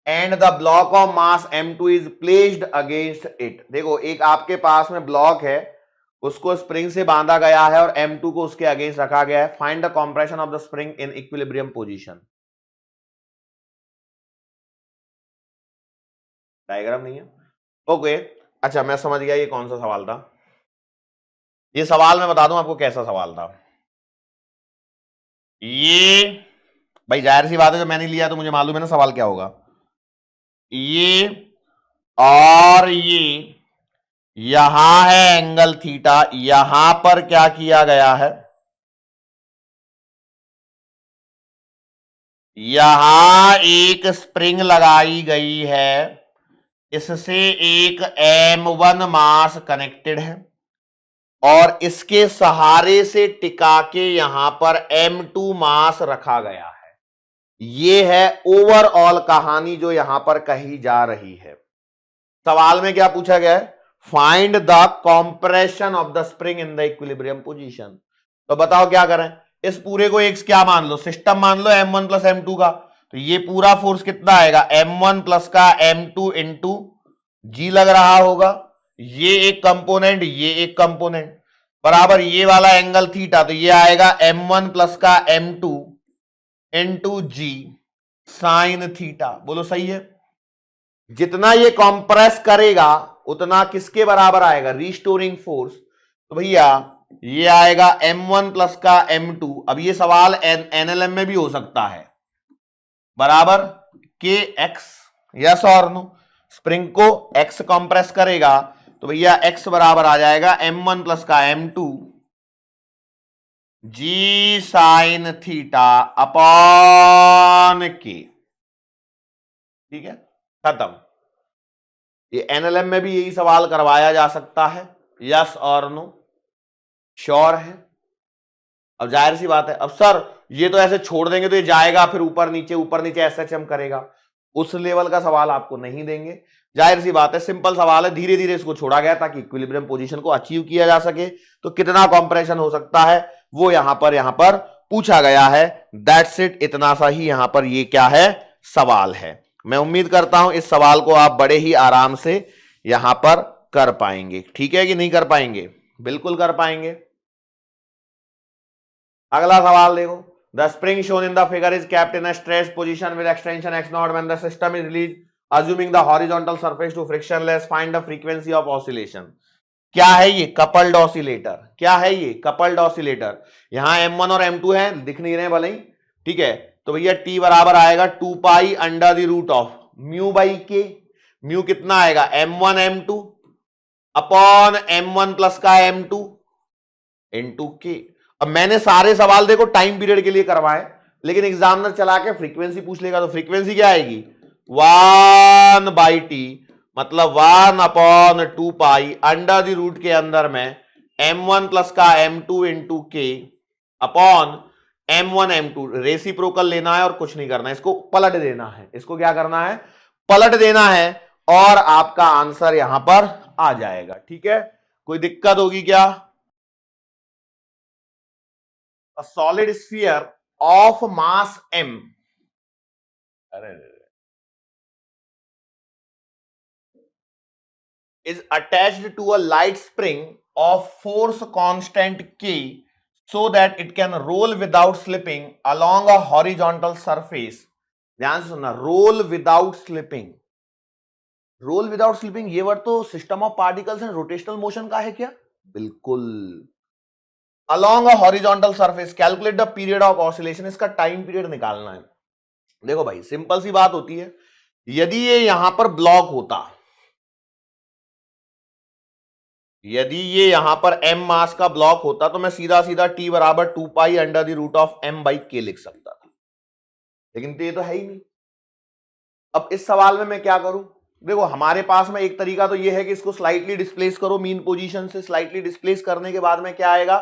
and the block of mass m2 is placed against it. देखो, एक आपके पास में ब्लॉक है, उसको स्प्रिंग से बांधा गया है और m2 को उसके अगेंस्ट रखा गया है। Find the compression of the spring in equilibrium position. Diagram नहीं है? ओके, अच्छा मैं समझ गया ये कौन सा सवाल था। ये सवाल मैं बता दूं आपको कैसा सवाल था। ये भाई जाहिर सी बात है, जब मैंने लिया तो मुझे मालूम है ना सवाल क्या होगा। ये और ये यहां है एंगल थीटा, यहां पर क्या किया गया है, यहां एक स्प्रिंग लगाई गई है, इससे एक m1 मास कनेक्टेड है और इसके सहारे से टिका के यहां पर m2 मास रखा गया है। ये है ओवरऑल कहानी जो यहां पर कही जा रही है। सवाल में क्या पूछा गया है? Find the compression of the spring in the equilibrium position. तो बताओ क्या करें? इस पूरे को एक क्या मान लो, सिस्टम मान लो m1 प्लस m2 का। तो ये पूरा फोर्स कितना आएगा? m1 प्लस का m2 इंटू जी लग रहा होगा। ये एक कंपोनेंट, ये एक कंपोनेंट, बराबर ये वाला एंगल थीटा, तो ये आएगा m1 प्लस का m2 इंटू जी साइन थीटा। बोलो सही है? जितना ये कंप्रेस करेगा उतना किसके बराबर आएगा? Restoring force. तो भैया ये आएगा m1 प्लस का m2। अब ये सवाल एनएलएम में भी हो सकता है, बराबर के एक्स, यस और नो। स्प्रिंग को x कंप्रेस करेगा तो भैया x बराबर आ जाएगा m1 प्लस का m2 जी साइन थीटा अपॉन के। ठीक है, खत्म। ये एनएलएम में भी यही सवाल करवाया जा सकता है, यस और नो, श्योर है। अब जाहिर सी बात है, अब सर ये तो ऐसे छोड़ देंगे तो ये जाएगा फिर ऊपर नीचे एसएचएम करेगा, उस लेवल का सवाल आपको नहीं देंगे। जाहिर सी बात है, सिंपल सवाल है, धीरे धीरे इसको छोड़ा गया ताकि इक्विलिब्रियम पोजीशन को अचीव किया जा सके। तो कितना कंप्रेशन हो सकता है वो यहां पर पूछा गया है। दैट्स इट, इतना सा ही यहां पर ये क्या है, सवाल है। मैं उम्मीद करता हूं इस सवाल को आप बड़े ही आराम से यहां पर कर पाएंगे। ठीक है कि नहीं कर पाएंगे? बिल्कुल कर पाएंगे। अगला सवाल देखो, the spring shown in the figure is kept in a stretch position with extension x0 when the system is release assuming the horizontal surface to frictionless, find the frequency of oscillation। क्या है ये? Coupled oscillator. क्या है ये? Coupled oscillator. यहां m1 और m2 है, दिख नहीं रहे भले ही, ठीक है। तो भैया t बराबर आएगा 2 pi under the root of mu by k. Mu कितना आएगा? m1 m2 upon m1 plus का m2 इंटू के। अब मैंने सारे सवाल देखो टाइम पीरियड के लिए करवाए, लेकिन एग्जामिनर चला के फ्रीक्वेंसी पूछ लेगा तो फ्रीक्वेंसी क्या आएगी? 1/t, मतलब 1/2 पाई अंडर द रूट के अंदर में m1 प्लस का m2 इंटू के अपॉन m1 m2। रेसिप्रोकल लेना है और कुछ नहीं करना है, इसको पलट देना है। इसको क्या करना है? पलट देना है और आपका आंसर यहां पर आ जाएगा। ठीक है, कोई दिक्कत होगी क्या? A solid sphere of mass m, is attached to a light spring of force constant k so that it can roll without slipping along a horizontal surface. ध्यान से सुनना, roll without slipping. Roll without slipping ये word तो system of particles and rotational motion का है क्या? बिल्कुल. Along a horizontal surface, calculate the period of oscillation, इसका टाइम पीरियड निकालना है. देखो भाई सिंपल सी बात होती है, यदि ये यहां पर ब्लॉक होता, यदि ये यहां पर m मास का ब्लॉक होता तो मैं सीधा सीधा t बराबर 2 pi under the root of m by k लिख सकता था, लेकिन ये तो है ही नहीं. अब इस सवाल में मैं क्या करूं? देखो हमारे पास में एक तरीका तो ये है कि इसको स्लाइटली डिस्प्लेस करो मीन पोजीशन से. स्लाइटली डिस्प्लेस करने के बाद में क्या आएगा?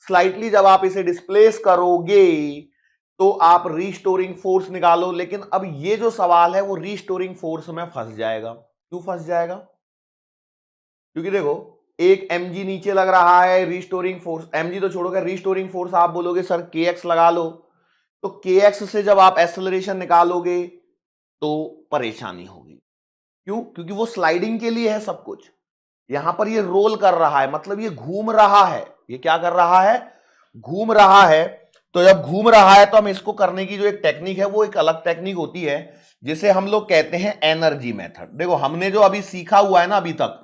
स्लाइटली जब आप इसे डिस्प्लेस करोगे तो आप रीस्टोरिंग फोर्स निकालो. लेकिन अब ये जो सवाल है वो रीस्टोरिंग फोर्स में फंस जाएगा. क्यों फंस जाएगा? क्योंकि देखो एक mg नीचे लग रहा है, रीस्टोरिंग फोर्स, mg तो छोड़ोगे, रीस्टोरिंग फोर्स आप बोलोगे सर kx लगा लो, तो kx से जब आप एक्सेलरेशन निकालोगे तो परेशानी होगी. क्यों? क्योंकि वो स्लाइडिंग के लिए है सब कुछ. यहां पर ये रोल कर रहा है, मतलब ये घूम रहा है. ये क्या कर रहा है? घूम रहा है. तो जब घूम रहा है तो हम इसको करने की जो एक टेक्निक है वो एक अलग टेक्निक होती है जिसे हम लोग कहते हैं एनर्जी मेथड. देखो हमने जो अभी सीखा हुआ है ना, अभी तक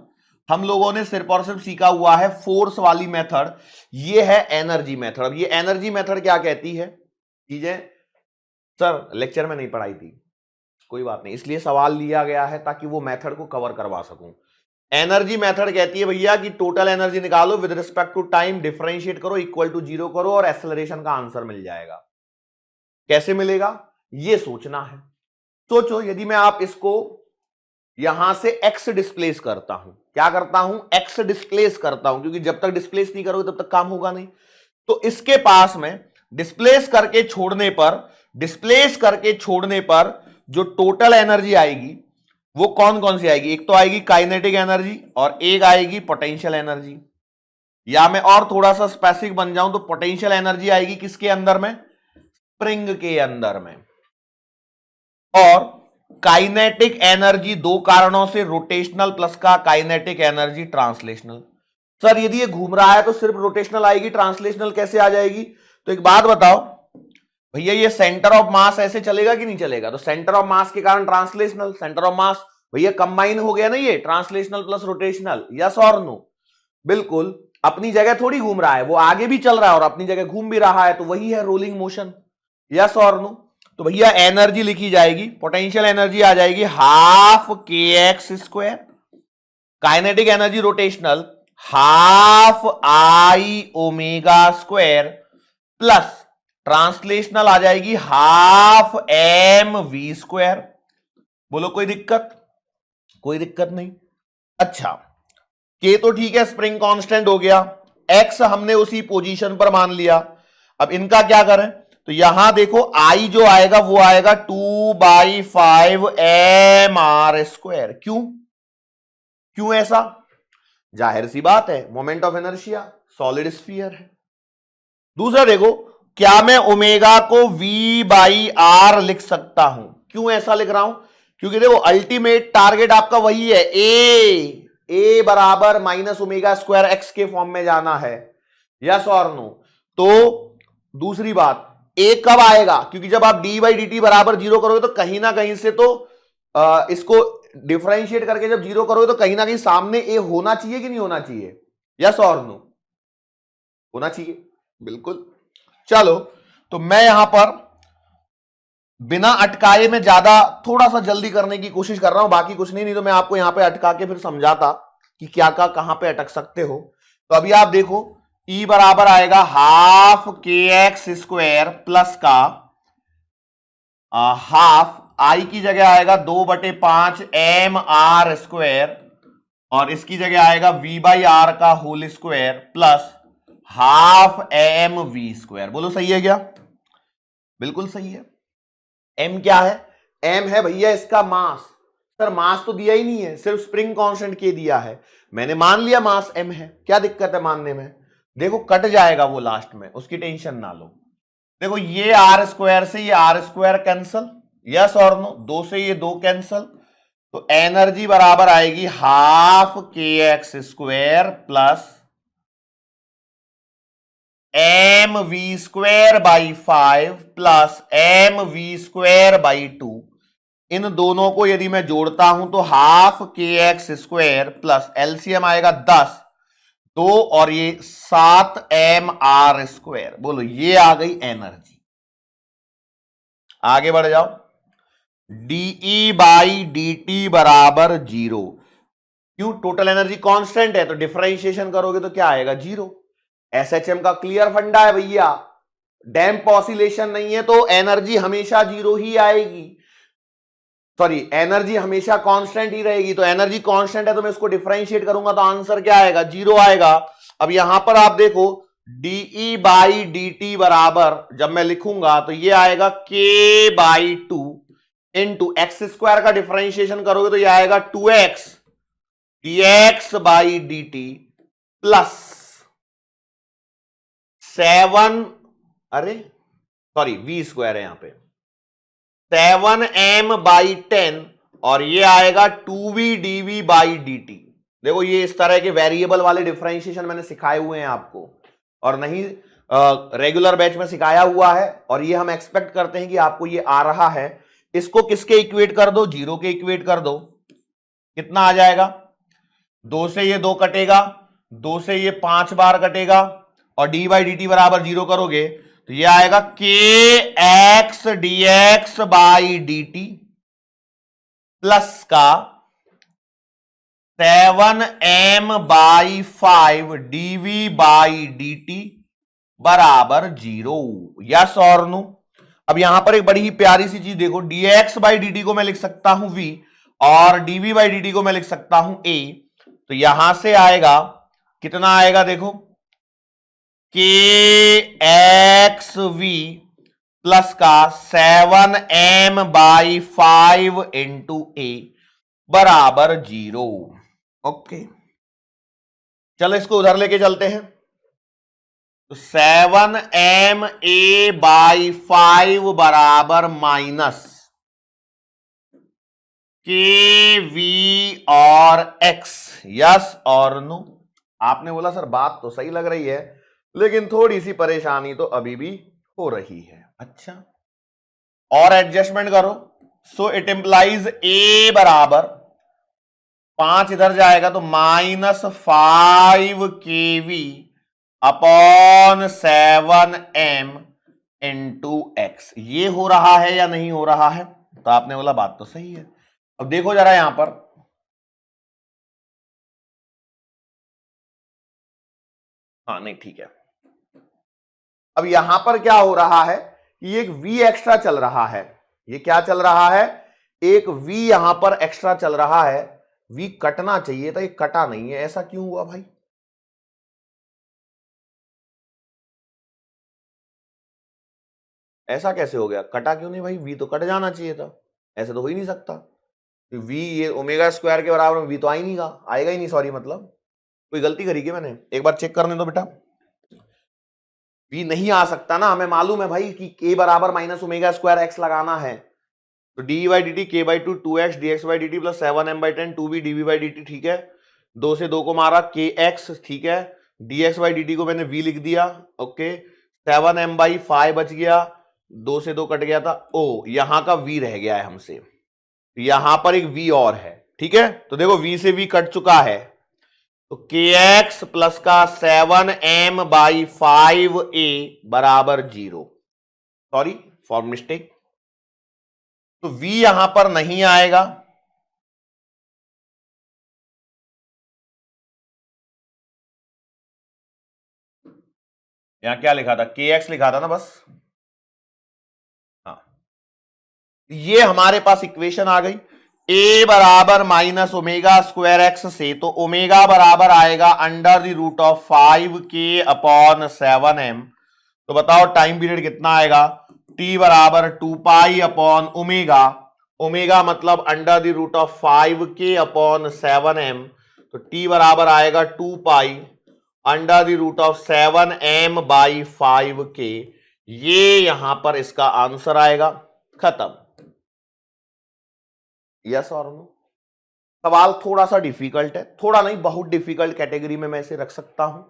हम लोगों ने सिर्फ और सिर्फ सीखा हुआ है फोर्स वाली मेथड, ये है एनर्जी मेथड. अब ये एनर्जी मेथड क्या कहती है? चीजें सर लेक्चर में नहीं पढ़ाई थी, कोई बात नहीं, इसलिए सवाल लिया गया है ताकि वो मेथड को कवर करवा सकूं. एनर्जी मेथड कहती है भैया कि टोटल एनर्जी निकालो with respect to time, differentiate करो, इक्वल टू 0 करो और एक्सेलरेशन का आंसर मिल जाएगा. कैसे मिलेगा ये सोचना है. सोचो यदि मैं आप इसको यहां से x डिस्प्लेस करता हूं, क्या करता हूं? x डिस्प्लेस करता हूं, क्योंकि जब तक डिस्प्लेस नहीं करोगे तब तक काम होगा नहीं. तो इसके पास में डिस्प्लेस करके छोड़ने पर जो टोटल एनर्जी आएगी वो कौन कौन सी आएगी? एक तो आएगी काइनेटिक एनर्जी और एक आएगी पोटेंशियल एनर्जी. या मैं और थोड़ा सा स्पेसिफिक बन जाऊं तो पोटेंशियल एनर्जी आएगी किसके अंदर में? स्प्रिंग के अंदर में. और काइनेटिक एनर्जी दो कारणों से, रोटेशनल प्लस का काइनेटिक एनर्जी ट्रांसलेशनल. सर यदि ये घूम रहा है तो सिर्फ रोटेशनल आएगी, ट्रांसलेशनल कैसे आ जाएगी? तो एक बात बताओ भैया, ये सेंटर ऑफ मास ऐसे चलेगा कि नहीं चलेगा? तो सेंटर ऑफ मास के कारण ट्रांसलेशनल, सेंटर ऑफ मास भैया कंबाइन हो गया ना, ये ट्रांसलेशनल प्लस रोटेशनल. यस और नो? बिल्कुल. अपनी जगह थोड़ी घूम रहा है, वो आगे भी चल रहा है और अपनी जगह घूम भी रहा है, तो वही है रोलिंग मोशन. यस और नो? तो भैया एनर्जी लिखी जाएगी, पोटेंशियल एनर्जी आ जाएगी half kx square, kinetic energy rotational half I omega square, plus translational आ जाएगी हाफ एम वी स्क्वायर. बोलो कोई दिक्कत? कोई दिक्कत नहीं. अच्छा के तो ठीक है, स्प्रिंग कांस्टेंट हो गया, एक्स हमने उसी पोजीशन पर मान लिया. अब इनका क्या करें? तो यहां देखो आई जो आएगा वो आएगा 2/5 एम आर स्क्वायर. क्यों ऐसा? जाहिर सी बात है, moment of inertia, solid sphere है. दूसरा देखो, क्या मैं ओमेगा को V/R लिख सकता हूं? क्यों ऐसा लिख रहा हूं? क्योंकि देखो अल्टीमेट टारगेट आपका वही है, ए बराबर माइनस ओमेगा स्क्वायर एक्स के फॉर्म में जाना है. यस और नो? तो दूसरी बात, ए कब आएगा? क्योंकि जब आप dy/dt बराबर 0 करोगे तो कहीं ना कहीं से तो इसको डिफरेंशिएट करके जब 0 करोगे तो कहीं ना कहीं सामने ए होना चाहिए कि नहीं होना चाहिए? यस और नो? होना चाहिए, बिल्कुल. चलो तो मैं यहां पर बिना अटकाए में ज्यादा थोड़ा सा जल्दी करने की कोशिश कर रहा हूं, बाकी कुछ नहीं तो मैं आपको यहां पे अटका के फिर समझाता कि क्या कहां पे अटक सकते हो. तो अभी आप देखो E बराबर आएगा हाफ kx स्क्वायर प्लस का हाफ I की जगह आएगा 2/5 एम आर स्क्वायर और इसकी जगह आएगा V/R का whole square plus half m v square. बोलो सही है क्या? बिल्कुल सही है. एम क्या है? एम है भैया इसका मास. सर मास तो दिया ही नहीं है, सिर्फ स्प्रिंग कांस्टेंट के दिया है. मैंने मान लिया मास एम है, क्या दिक्कत है मानने में? देखो कट जाएगा वो लास्ट में, उसकी टेंशन ना लो. देखो ये आर स्क्वायर से ये आर स्क्वायर कैंसल, यस और नो? 2 से ये 2 कैंसल, तो एनर्जी बराबर आएगी half kx square plus m v square by 5 plus m v square by 2, इन दोनों को यदि मैं जोड़ता हूं तो हाफ के एक्स स्क्वायर प्लस एलसीएम आएगा 10, 2 और ये 7 एम आर स्क्वायर। बोलो ये आ गई एनर्जी। आगे बढ़ जाओ। डीई बाई डी टी बराबर 0। क्यों? टोटल एनर्जी कांस्टेंट है तो डिफरेंशिएशन करोगे तो क्या आएगा? 0। एसएचएम का क्लियर फंडा है भैया, डैम्प ऑसिलेशन नहीं है तो एनर्जी हमेशा 0 ही आएगी, सॉरी एनर्जी हमेशा कांस्टेंट ही रहेगी। तो एनर्जी कांस्टेंट है तो मैं इसको डिफरेंशिएट करूंगा तो आंसर क्या आएगा? 0 आएगा। अब यहां पर आप देखो डीई बाई डी टी बराबर जब मैं लिखूंगा तो ये आएगा के बाई 2 इंटू एक्स स्क्वायर का डिफरेंशिएशन करोगे तो ये आएगा 2x dx by d t plus 7, अरे सॉरी वी स्क्वायर है यहां पे, 7m बाई 10 और ये आएगा 2v dv बाई dt। देखो ये इस तरह के वेरिएबल वाले डिफरेंशिएशन मैंने सिखाए हुए हैं आपको, और नहीं रेगुलर बैच में सिखाया हुआ है, और ये हम एक्सपेक्ट करते हैं कि आपको ये आ रहा है। इसको किसके इक्वेट कर दो? 0 के इक्वेट कर दो। कितना आ जाएगा? 2 से ये 2 कटेगा, 2 से ये 5 बार कटेगा, और डी बाई डी टी बराबर 0 करोगे तो ये आएगा k x d x by d t plus का 7m by 5 d v by d t बराबर 0। यस और नो? अब यहां पर एक बड़ी ही प्यारी सी चीज देखो, dx बाई डी टी को मैं लिख सकता हूं v और dv बाई डी टी को मैं लिख सकता हूं a। तो यहां से आएगा कितना आएगा? देखो के एक्स वी प्लस का 7m बाई 5 इंटू ए बराबर 0। ओके, चलो इसको उधर लेके चलते हैं। तो 7m ए बाई 5 बराबर माइनस के वी और एक्स। यस और नो? आपने बोला सर बात तो सही लग रही है लेकिन थोड़ी सी परेशानी तो अभी भी हो रही है। अच्छा, और एडजस्टमेंट करो। सो इट इंप्लाइज ए बराबर 5 इधर जाएगा तो -5 केवी अपॉन 7m इंटू एक्स। ये हो रहा है या नहीं हो रहा है? तो आपने बोला बात तो सही है। अब देखो जरा यहां पर, हाँ नहीं ठीक है। अब यहां पर क्या हो रहा है कि एक v एक्स्ट्रा चल रहा है। ये क्या चल रहा है? एक v यहां पर एक्स्ट्रा चल रहा है। v कटना चाहिए था, ये कटा नहीं है। ऐसा क्यों हुआ भाई? ऐसा कैसे हो गया? कटा क्यों नहीं भाई? v तो कट जाना चाहिए था, ऐसे तो हो ही नहीं सकता। v ये ओमेगा स्क्वायर के बराबर v तो आ ही नहीं गा, आएगा ही नहीं, सॉरी मतलब कोई गलती करी क्या मैंने? एक बार चेक करने दो बेटा। v नहीं आ सकता ना, हमें मालूम है भाई कि k बराबर माइनस ओमेगा स्क्वायर एक्स लगाना है। तो डी बाई डी टी के by 2 2x dx by d t plus 7m by 10 2v dv by d T. ठीक है, 2 से 2 को मारा के एक्स, ठीक है, dx बाई डी टी को मैंने v लिख दिया। ओके, 7m बाई 5 बच गया, 2 से 2 कट गया था। ओ यहां का v रह गया है हमसे, तो यहां पर एक v और है। ठीक है, तो देखो v से v कट चुका है, तो के एक्स प्लस का 7m बाई 5a बराबर 0। सॉरी फॉर मिस्टेक, तो v यहां पर नहीं आएगा। यहां क्या लिखा था? के एक्स लिखा था ना बस। हाँ, ये हमारे पास इक्वेशन आ गई। a बराबर माइनस ओमेगा स्क्वायर एक्स से, तो ओमेगा बराबर आएगा under the root of 5k upon 7m। तो बताओ टाइम पीरियड कितना आएगा? t बराबर 2 पाई अपॉन ओमेगा, ओमेगा मतलब under the root of 5k upon 7m। तो t बराबर आएगा 2 pi under the root of 7m by 5k। ये यहां पर इसका आंसर आएगा। खत्म। यस और नो? सवाल थोड़ा सा डिफिकल्ट है, थोड़ा नहीं बहुत डिफिकल्ट कैटेगरी में मैं इसे रख सकता हूं,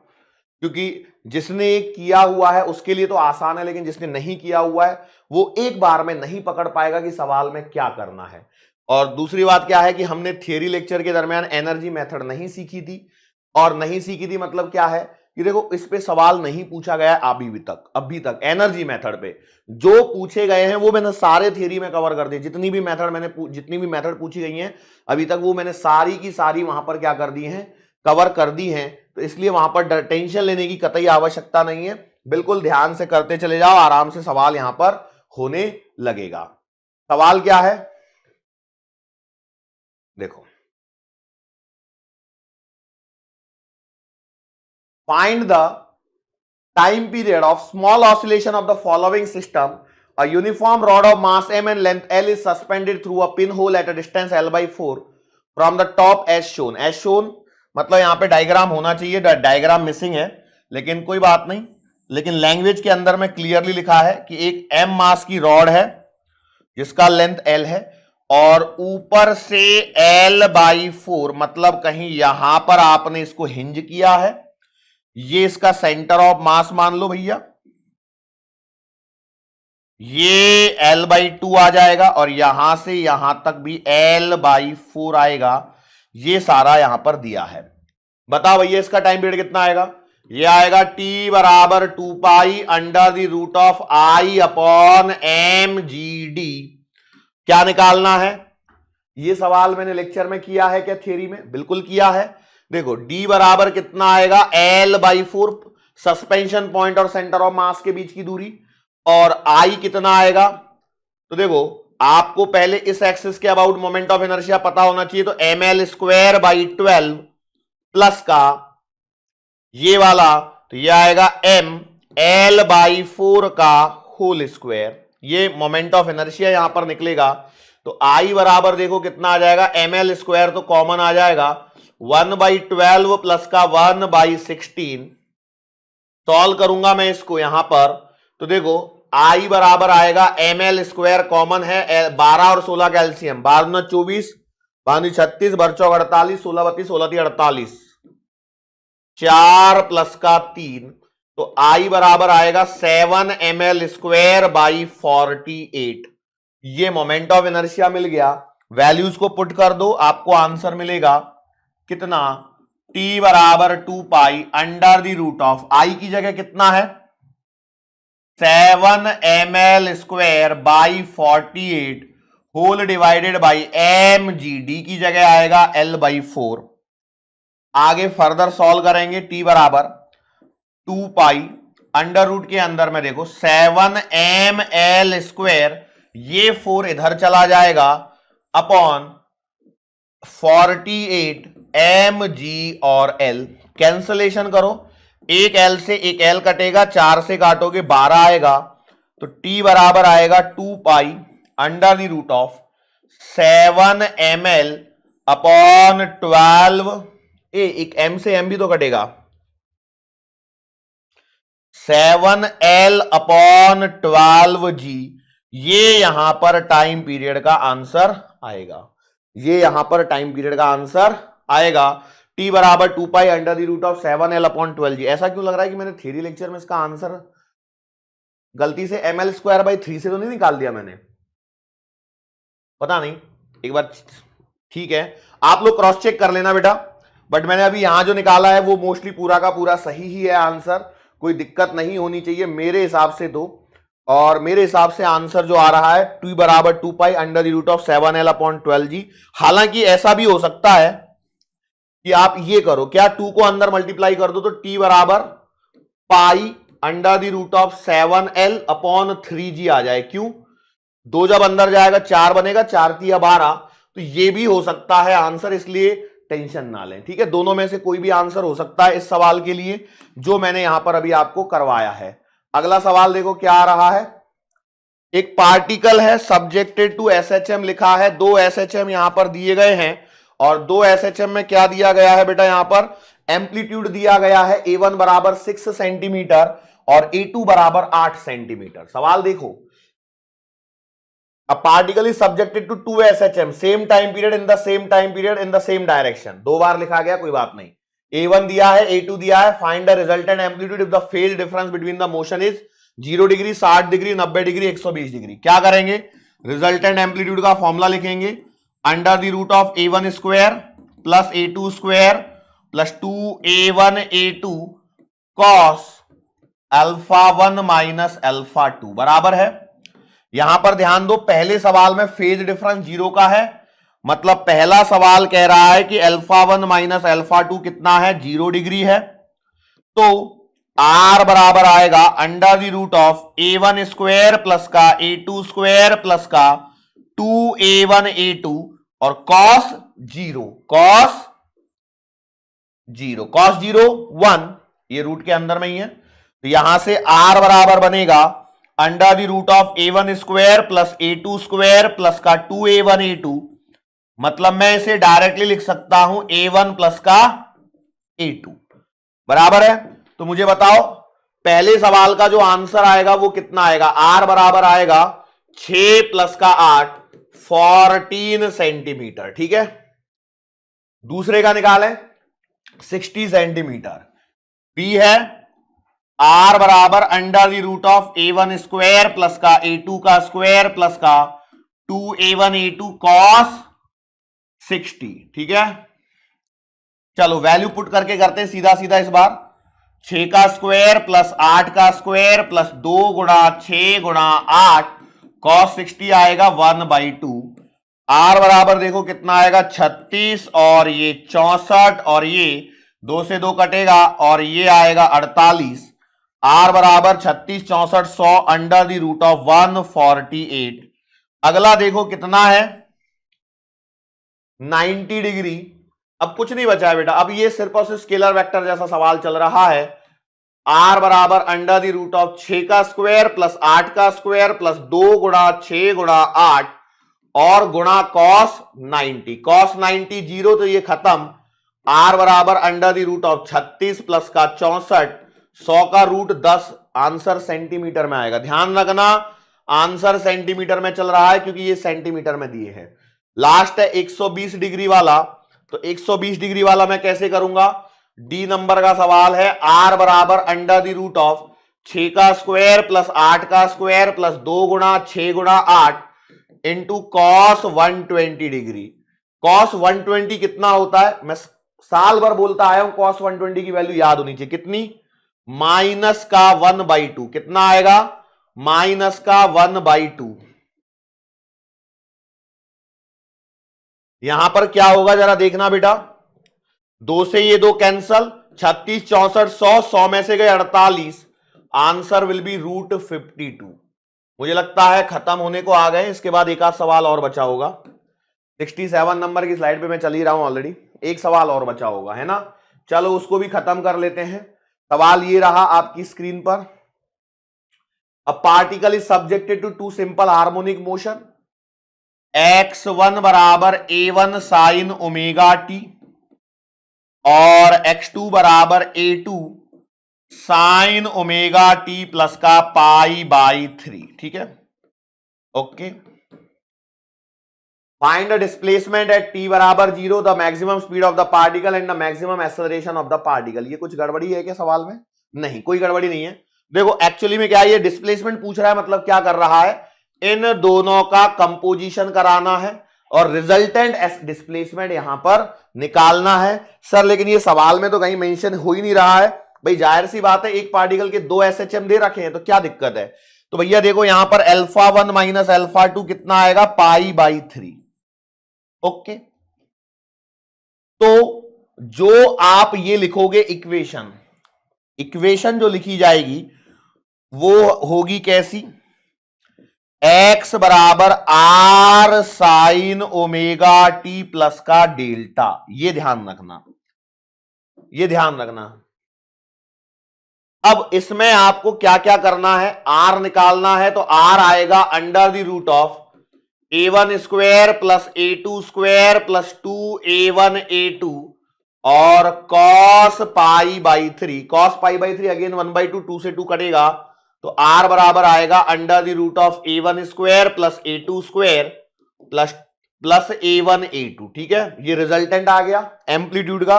क्योंकि जिसने किया हुआ है उसके लिए तो आसान है, लेकिन जिसने नहीं किया हुआ है वो एक बार में नहीं पकड़ पाएगा कि सवाल में क्या करना है। और दूसरी बात क्या है कि हमने थियरी लेक्चर के दरमियान एनर्जी मेथड नहीं सीखी थी, और नहीं सीखी थी मतलब क्या है कि देखो इस पे सवाल नहीं पूछा गया अभी तक एनर्जी मेथड पे जो पूछे गए हैं वो मैंने सारे थियरी में कवर कर दिए। जितनी भी मेथड पूछी गई हैं अभी तक वो मैंने सारी की सारी वहां पर क्या कर दी हैं, कवर कर दी हैं। तो इसलिए वहां पर टेंशन लेने की कतई आवश्यकता नहीं है, बिल्कुल ध्यान से करते चले जाओ, आराम से सवाल यहां पर होने लगेगा। सवाल क्या है देखो, find the time period of small oscillation of the following system. A uniform rod of mass m and length L is suspended through a pinhole at a distance L by 4 from the top as shown. As shown मतलब यहां पे diagram होना चाहिए, diagram missing है, लेकिन कोई बात नहीं। लेकिन लैंग्वेज के अंदर में क्लियरली लिखा है कि एक m मास की रॉड है जिसका लेंथ L है और ऊपर से L बाई 4 मतलब कहीं यहां पर आपने इसको हिंज किया है। ये इसका सेंटर ऑफ मास मान लो भैया, ये L बाई 2 आ जाएगा और यहां से यहां तक भी L बाई 4 आएगा। ये सारा यहां पर दिया है। बताओ भैया इसका टाइम पीरियड कितना आएगा? ये आएगा T बराबर 2 pi under the root of I upon m g d. क्या निकालना है? ये सवाल मैंने लेक्चर में किया है क्या? थ्योरी में बिल्कुल किया है। देखो D बराबर कितना आएगा, L बाई 4 सस्पेंशन पॉइंट और सेंटर ऑफ मास के बीच की दूरी, और I कितना आएगा? तो देखो आपको पहले इस एक्सिस के अबाउट मोमेंट ऑफ इनर्शिया पता होना चाहिए, तो ml स्क्वायर बाई 12 प्लस का ये वाला, तो ये आएगा m l बाई 4 का होल स्क्वायर। ये मोमेंट ऑफ इनर्शिया यहां पर निकलेगा। तो I बराबर देखो कितना आ जाएगा, ml स्क्वायर तो कॉमन आ जाएगा, 1 बाई 12 प्लस का 1 बाई 16। सॉल्व करूंगा मैं इसको यहां पर, तो देखो I बराबर आएगा ml स्क्वायर कॉमन है, 12 और 16 का एलसीएम, 12 24, 12 36, 12 48, 16 32, 16 48, 4 प्लस का 3, तो I बराबर आएगा 7 ml स्क्वायर बाई 48। ये मोमेंट ऑफ इनर्शिया मिल गया। वैल्यूज को पुट कर दो, आपको आंसर मिलेगा कितना, T बराबर 2 pi under the root of I की जगह कितना है 7 ml square by 48 whole divided by m g, d की जगह आएगा L बाई 4। आगे फर्दर सॉल्व करेंगे, T बराबर 2 पाई अंडर रूट के अंदर में देखो 7 ml स्क्वायर, ये 4 इधर चला जाएगा अपॉन 48 एम जी और L कैंसलेशन करो, एक L से एक L कटेगा, 4 से काटोगे 12 आएगा, तो T बराबर आएगा 2 pi under the root of 7 ml upon 12, एक M से M भी तो कटेगा, 7L अपॉन 12G। ये यहां पर टाइम पीरियड का आंसर आएगा, ये यहां पर टाइम पीरियड का आंसर आएगा। T बराबर 2 pi under the root of 7L upon 12G। ऐसा क्यों लग रहा है कि मैंने थ्योरी लेक्चर में इसका आंसर गलती से ml स्क्वायर बाई 3 से तो नहीं निकाल दिया मैंने, पता नहीं, एक बार ठीक है आप लोग क्रॉस चेक कर लेना बेटा। बट मैंने अभी यहां जो निकाला है वो मोस्टली पूरा का पूरा सही ही है आंसर, कोई दिक्कत नहीं होनी चाहिए मेरे हिसाब से तो। और मेरे हिसाब से आंसर जो आ रहा है T बराबर 2 pi under the root of 7L upon 12G। हालांकि ऐसा भी हो सकता है कि आप ये करो, क्या 2 को अंदर मल्टीप्लाई कर दो तो T बराबर pi under the root of 7L upon 3G आ जाए। क्यों? 2 जब अंदर जाएगा 4 बनेगा, 4 3 12, तो ये भी हो सकता है आंसर, इसलिए टेंशन ना लें। ठीक है, दोनों में से कोई भी आंसर हो सकता है इस सवाल के लिए जो मैंने यहां पर अभी आपको करवाया है। अगला सवाल देखो क्या आ रहा है, एक पार्टिकल है सब्जेक्टेड टू SHM लिखा है, 2 SHM यहां पर दिए गए हैं और 2 SHM में क्या दिया गया है बेटा, यहां पर एम्पलीट्यूड दिया गया है A1 बराबर 6 सेंटीमीटर और A2 बराबर 8 सेंटीमीटर। सवाल देखो, A particle is subjected to 2 SHM, same time period in the same time period in the same direction। 2 बार लिखा गया, कोई बात नहीं, A1 दिया है, A2 दिया है, find the resultant amplitude if the phase difference between the motion is 0 degree, 60 degree, 90 degree, 120 degree. क्या करेंगे, रिजल्टेंट एम्पलीट्यूड का फॉर्मूला लिखेंगे, under the root of A1 square plus A2 square plus 2A1 A2 cos alpha 1 minus alpha 2 बराबर है। यहां पर ध्यान दो, पहले सवाल में फेज डिफरेंस 0 का है, मतलब पहला सवाल कह रहा है कि अल्फा 1 माइनस अल्फा 2 कितना है, 0 डिग्री है। तो R बराबर आएगा under the root of A1 square plus का A2 स्क्वायर प्लस का 2A1 A2 और cos 0 1, ये रूट के अंदर में ही है, तो यहां से R बराबर बनेगा under the root of A1 square plus A2 square plus का 2A1 A2, मतलब मैं इसे डायरेक्टली लिख सकता हूं A1 प्लस का A2 बराबर है। तो मुझे बताओ पहले सवाल का जो आंसर आएगा वो कितना आएगा, R बराबर आएगा 6 प्लस का 8 14 सेंटीमीटर, ठीक है। दूसरे का निकालें 60 सेंटीमीटर। B है R बराबर under the root of A1 square plus का A2 का स्क्वायर प्लस का 2A1 A2 कॉस 60, ठीक है। चलो वैल्यू पुट करके करते हैं सीधा सीधा इस बार, 6 का स्क्वायर प्लस 8 का स्क्वायर प्लस 2 गुणा 6 गुणा 8 कॉस 60 आएगा 1/2। R बराबर देखो कितना आएगा 36 और ये 64 और ये 2 से 2 कटेगा और ये आएगा 48। R बराबर 36 64 100 अंडर द रूट ऑफ 148। अगला देखो कितना है 90 डिग्री। अब कुछ नहीं बचा है बेटा, अब ये सिर्फ और सिर्फ स्केलर वेक्टर जैसा सवाल चल रहा है। R बराबर अंडर द रूट ऑफ 6 का स्क्वायर प्लस 8 का स्क्वायर प्लस 2 गुणा 6 गुणा 8 और गुणा cos 90, cos 90 0 तो ये खत्म। R बराबर under the root of 36 plus का 64 100 का रूट 10, आंसर सेंटीमीटर में आएगा। ध्यान रखना आंसर सेंटीमीटर में चल रहा है क्योंकि ये सेंटीमीटर में दिए हैं। लास्ट है 120 डिग्री वाला, तो 120 डिग्री वाला मैं कैसे करूंगा, डी नंबर का सवाल है। R बराबर अंडर द रूट ऑफ 6 का स्क्वायर प्लस 8 का स्क्वायर प्लस 2 गुणा 6 गुणा 8 इंटू कॉस 120 डिग्री। कॉस 120 कितना होता है, मैं साल भर बोलता आया हूं, कॉस 120 की वैल्यू याद होनी चाहिए, कितनी, माइनस का 1/2। कितना आएगा, माइनस का 1/2। यहां पर क्या होगा जरा देखना बेटा, 2 से ये 2 कैंसल, 36 64 100 100 में से गए 48, आंसर विल बी रूट 52। मुझे लगता है खत्म होने को आ गए, इसके बाद एक आध सवाल और बचा होगा। 67 नंबर की स्लाइड पे मैं चल ही रहा हूं ऑलरेडी, एक सवाल और बचा होगा, है ना। चलो उसको भी खत्म कर लेते हैं। सवाल ये रहा आपकी स्क्रीन पर, a particle is subjected to 2 simple harmonic motion, x1 बराबर a1 साइन ओमेगा टी और x2 बराबर a2 sine omega T plus का π/3, ठीक है। Okay, find the displacement eight t बराबर 0, the maximum speed of the particle and the maximum acceleration of the particle. ये कुछ गड़बड़ी है क्या सवाल में, नहीं कोई गड़बड़ी नहीं है। देखो एक्चुअली में क्या है, ये डिस्प्लेसमेंट पूछ रहा है, मतलब क्या कर रहा है, इन दोनों का कंपोजिशन कराना है और रिजल्टेंट डिस्प्लेसमेंट यहां पर निकालना है। सर लेकिन ये सवाल में तो कहीं मेंशन हो ही नहीं रहा है। भाई जाहिर सी बात है, एक पार्टिकल के 2 SHM दे रखे हैं तो क्या दिक्कत है। तो भैया देखो यहां पर अल्फा 1 माइनस अल्फा 2 कितना आएगा, π/3। ओके, तो जो आप ये लिखोगे इक्वेशन, इक्वेशन जो लिखी जाएगी वो होगी कैसी, x बराबर r sign omega T plus का डेल्टा। ये ध्यान रखना, ये ध्यान रखना। अब इसमें आपको क्या क्या करना है, r निकालना है, तो r आएगा under the root of a1 square plus a2 square plus 2a1 a2 और cos π/3, cos π/3 अगेन 1/2, 2 से 2 कटेगा, तो r बराबर आएगा under the root of a1 square plus a2 square plus a1 a2, ठीक है। ये रिजल्टेंट आ गया एम्पलीट्यूड का।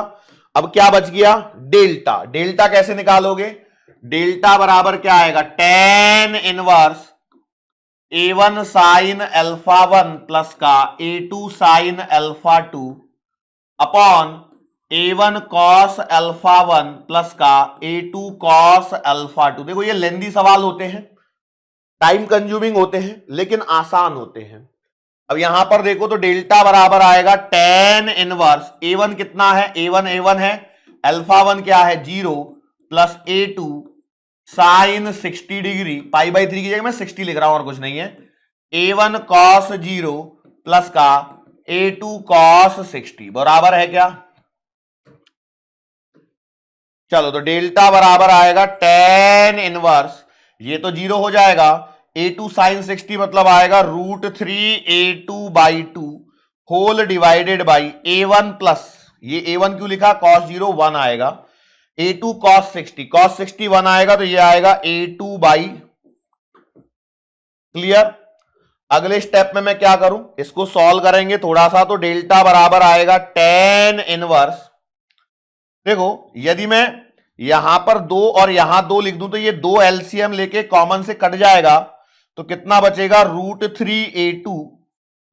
अब क्या बच गया, डेल्टा। डेल्टा कैसे निकालोगे, डेल्टा बराबर क्या आएगा, tan inverse A1 sine alpha 1 plus का A2 sine alpha 2 upon A1 cos alpha 1 plus का A2 कॉस अल्फा 2। देखो ये लेंदी सवाल होते हैं, टाइम कंज्यूमिंग होते हैं, लेकिन आसान होते हैं। अब यहां पर देखो तो डेल्टा बराबर आएगा tan इनवर्स A1 कितना है, A1 है, अल्फा 1 क्या है 0 plus A2 sine 60 degree, pi by 3 की जगह मैं 60 लिख रहा हूं और कुछ नहीं है, A1 कॉस 0 प्लस का A2 कॉस 60 बराबर है क्या। चलो तो डेल्टा बराबर आएगा tan इनवर्स, ये तो 0 हो जाएगा, A2 साइन 60 मतलब आएगा √3 A2 by 2 whole divided by A1 plus, ये A1 क्यों लिखा, cos 0 1 आएगा, A2 cos 60 1 आएगा, तो ये आएगा A2 बाई। क्लियर। अगले स्टेप में मैं क्या करूं, इसको सॉल्व करेंगे थोड़ा सा, तो डेल्टा बराबर आएगा tan इनवर्स। देखो यदि मैं यहां पर 2 और यहां 2 लिख दूं तो ये 2 एलसीएम लेके कॉमन से कट जाएगा, तो कितना बचेगा, √3 A2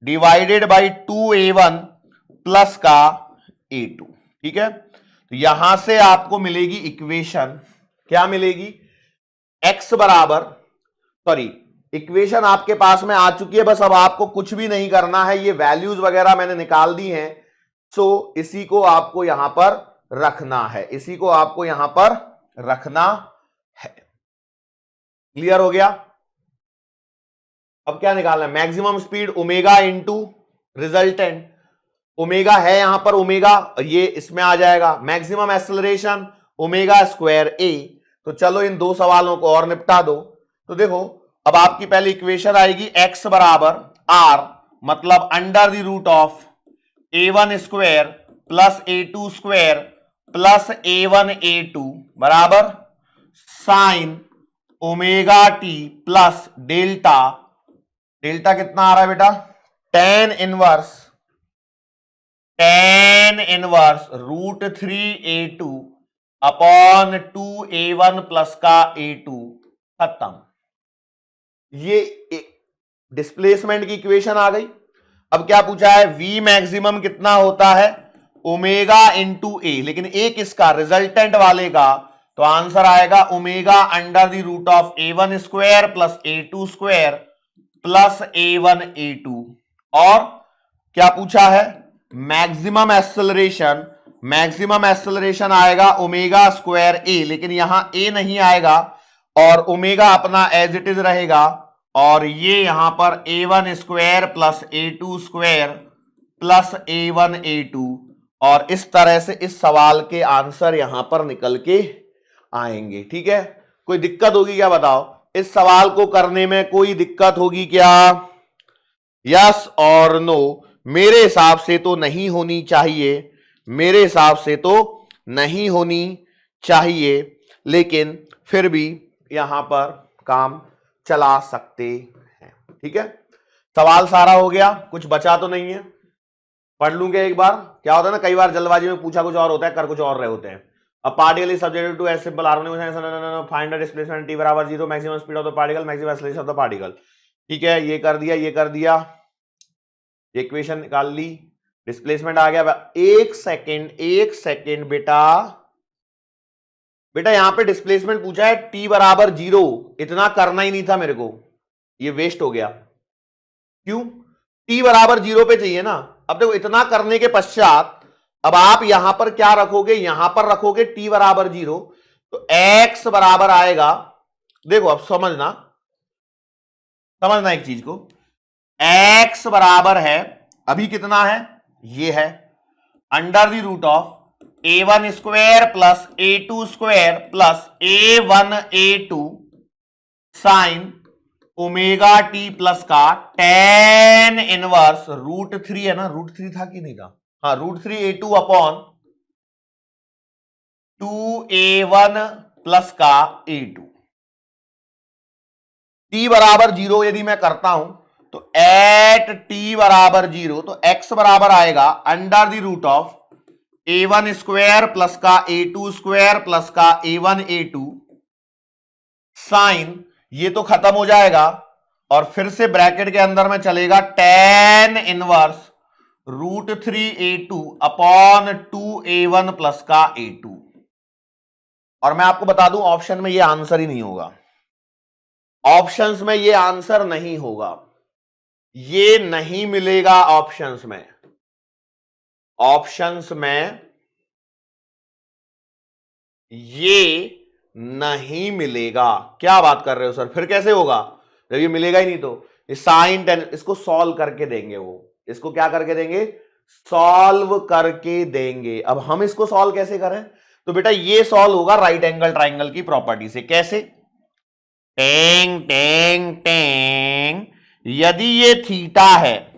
divided by 2A1 plus का A2। ठीक है, तो यहां से आपको मिलेगी इक्वेशन, क्या मिलेगी, x बराबर, सॉरी इक्वेशन आपके पास में आ चुकी है, बस अब आपको कुछ भी नहीं करना है, ये वैल्यूज वगैरह मैंने निकाल दी हैं, सो इसी को आपको यहां पर रखना है, इसी को आपको यहां पर रखना है। क्लियर हो गया। अब क्या निकालना है, maximum speed omega into resultant, omega है यहां पर, ओमेगा ये इसमें आ जाएगा, मैक्सिमम एक्सेलरेशन ओमेगा स्क्वायर ए। तो चलो इन दो सवालों को और निपटा दो। तो देखो अब आपकी पहली इक्वेशन आएगी x बराबर r, मतलब under the root of A1 square plus A2 square plus A1 A2 बराबर sine omega T plus delta, delta कितना आ रहा है बेटा, tan inverse √3 A2 upon 2A1 plus का A2, खत्म। ये डिस्प्लेसमेंट की इक्वेशन आ गई। अब क्या पूछा है, V मैक्सिमम कितना होता है, ओमेगा इंटू ए, लेकिन ए किसका, रिजल्टेंट वाले का, तो आंसर आएगा omega under the root of A1 square plus A2 square plus A1 A2। और क्या पूछा है, मैक्सिमम एक्सेलरेशन आएगा ओमेगा स्क्वायर ए, लेकिन यहां ए नहीं आएगा और ओमेगा अपना एज इट इज रहेगा, और ये यहां पर A1 square plus A2 square plus A1 A2, और इस तरह से इस सवाल के आंसर यहां पर निकल के आएंगे। ठीक है, कोई दिक्कत होगी क्या बताओ, इस सवाल को करने में कोई दिक्कत होगी क्या, यस और नो। मेरे हिसाब से तो नहीं होनी चाहिए, मेरे हिसाब से तो नहीं होनी चाहिए, लेकिन फिर भी यहां पर काम चला सकते हैं। ठीक है, सवाल सारा हो गया, कुछ बचा तो नहीं है, पढ़ लूंगे एक बार। क्या होता है ना, कई बार जल्दबाजी में पूछा कुछ और होता है, कर कुछ और रहे होते हैं। अब particle is subjected to as simple harmonic, find the displacement t बराबर 0, maximum speed of the particle, maximum acceleration of the particle. ठीक है, ये कर दिया, ये कर दिया, इक्वेशन निकाल ली, डिस्प्लेसमेंट आ गया। एक सेकेंड बेटा यहां पे डिस्प्लेसमेंट पूछा है t बराबर 0, इतना करना ही नहीं था मेरे को, ये वेस्ट हो गया। क्यों, t बराबर 0 पे चाहिए ना। अब देखो इतना करने के पश्चात अब आप यहां पर क्या रखोगे, यहां पर रखोगे t बराबर 0, तो x बराबर आएगा, देखो अब समझना एक चीज को, x बराबर है, अभी कितना है, ये है under the root of A1 square plus A2 square plus A1 A2 sine omega T plus का tan इनवर्स √3 है ना, √3 था कि नहीं था, हाँ √3 A2 अपॉन 2A1 प्लस का A2। t बराबर 0 यदि मैं करता हूं तो एट t बराबर 0, तो x बराबर आएगा under the root of A1 square plus का A2 स्क्वायर प्लस का A1 A2 साइन, ये तो खत्म हो जाएगा और फिर से ब्रैकेट के अंदर में चलेगा tan inverse √3A2 upon 2A1 plus का A2। और मैं आपको बता दूं ऑप्शन में ये आंसर ही नहीं होगा, ऑप्शंस में ये आंसर नहीं होगा, ये नहीं मिलेगा ऑप्शंस में, ऑप्शंस में ये नहीं मिलेगा। क्या बात कर रहे हो सर, फिर कैसे होगा जब ये मिलेगा ही नहीं? तो साइन टेन, इसको सॉल्व करके देंगे, वो इसको क्या करके देंगे? सॉल्व करके देंगे। अब हम इसको सॉल्व कैसे करें? तो बेटा ये सॉल्व होगा राइट एंगल ट्राइंगल की प्रॉपर्टी से। कैसे? टेंग टेंग टेंग, यदि ये थीटा है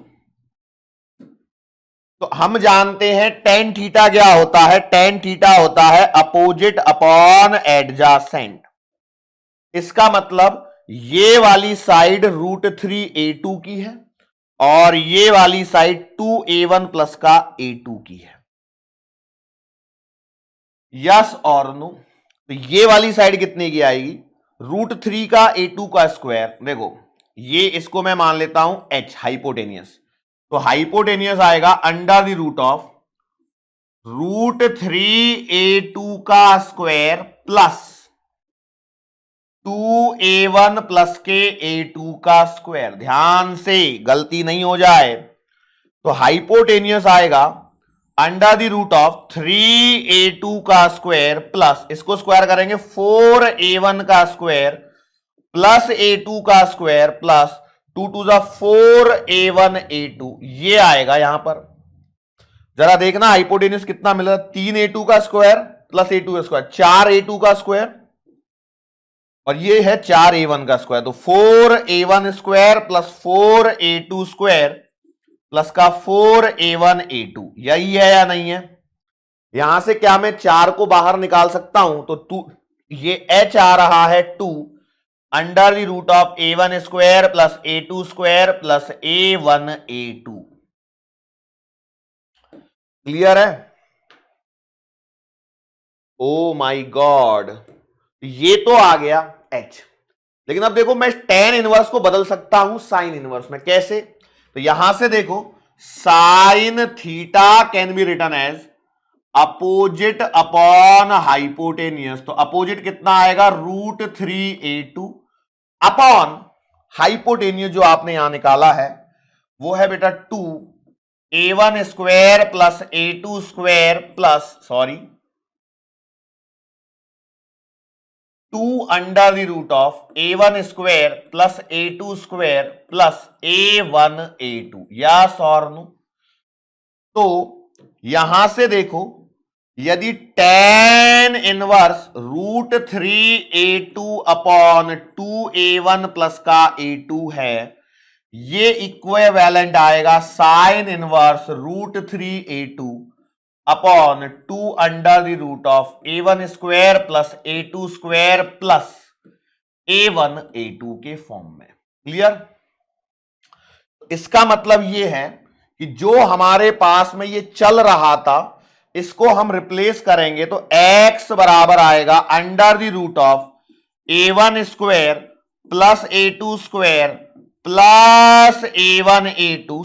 तो हम जानते हैं टेन थीटा क्या होता है? टेन थीटा होता है अपोजिट अपॉन एडजासेंट। इसका मतलब ये वाली साइड √3A2 की है और ये वाली साइड 2A1 प्लस का A2 की है। यस और नो? तो ये वाली साइड कितने की आएगी? √3 का A2 का स्क्वायर। देखो ये, इसको मैं मान लेता हूं H हाइपोटेनियस, तो हाइपोटेनियस आएगा under the root of √3A2 का स्क्वायर प्लस 2A1 प्लस के A2 का स्क्वायर। ध्यान से गलती नहीं हो जाए, तो हाइपोटेनियस आएगा under the root of 3A2 का स्क्वायर प्लस, इसको स्क्वायर करेंगे 4A1 का स्क्वायर प्लस A2 का स्क्वायर प्लस 2 2 4A1 A2, ये आएगा यहां पर। जरा देखना हाइपोटेन्यूस कितना मिला, 3A2 का स्क्वायर प्लस A2 का स्क्वायर, 4A2 का स्क्वायर और ये है 4A1 का स्क्वायर, तो 4A1 square plus 4A2 square plus का 4A1 A2, यही है या नहीं है? यहां से क्या मैं 4 को बाहर निकाल सकता हूं? तो ये H आ रहा है 2 under the root of A1 square plus A2 square plus A1 A2। Clear है? ओ माय गॉड, ये तो आ गया H। लेकिन अब देखो मैं tan इनवर्स को बदल सकता हूं साइन इनवर्स में। कैसे? तो यहां से देखो sine theta can be written as opposite upon hypotenuse. तो अपोजिट कितना आएगा? √3A2 अपॉन हाइपोटेनियस जो आपने यहां निकाला है वो है बेटा 2A1 square plus A2 square plus 2 under the root of A1 square plus A2 square plus A1 A2। Yes और नो? तो यहां से देखो यदि tan inverse √3A2 upon 2A1 plus का A2 है, ये इक्विवेलेंट आएगा sine inverse √3A2 upon 2 under the root of A1 square plus A2 square plus A1 A2 के फॉर्म में। क्लियर? इसका मतलब ये है कि जो हमारे पास में ये चल रहा था इसको हम रिप्लेस करेंगे तो x बराबर आएगा under the root of A1 square plus A2 square plus A1 A2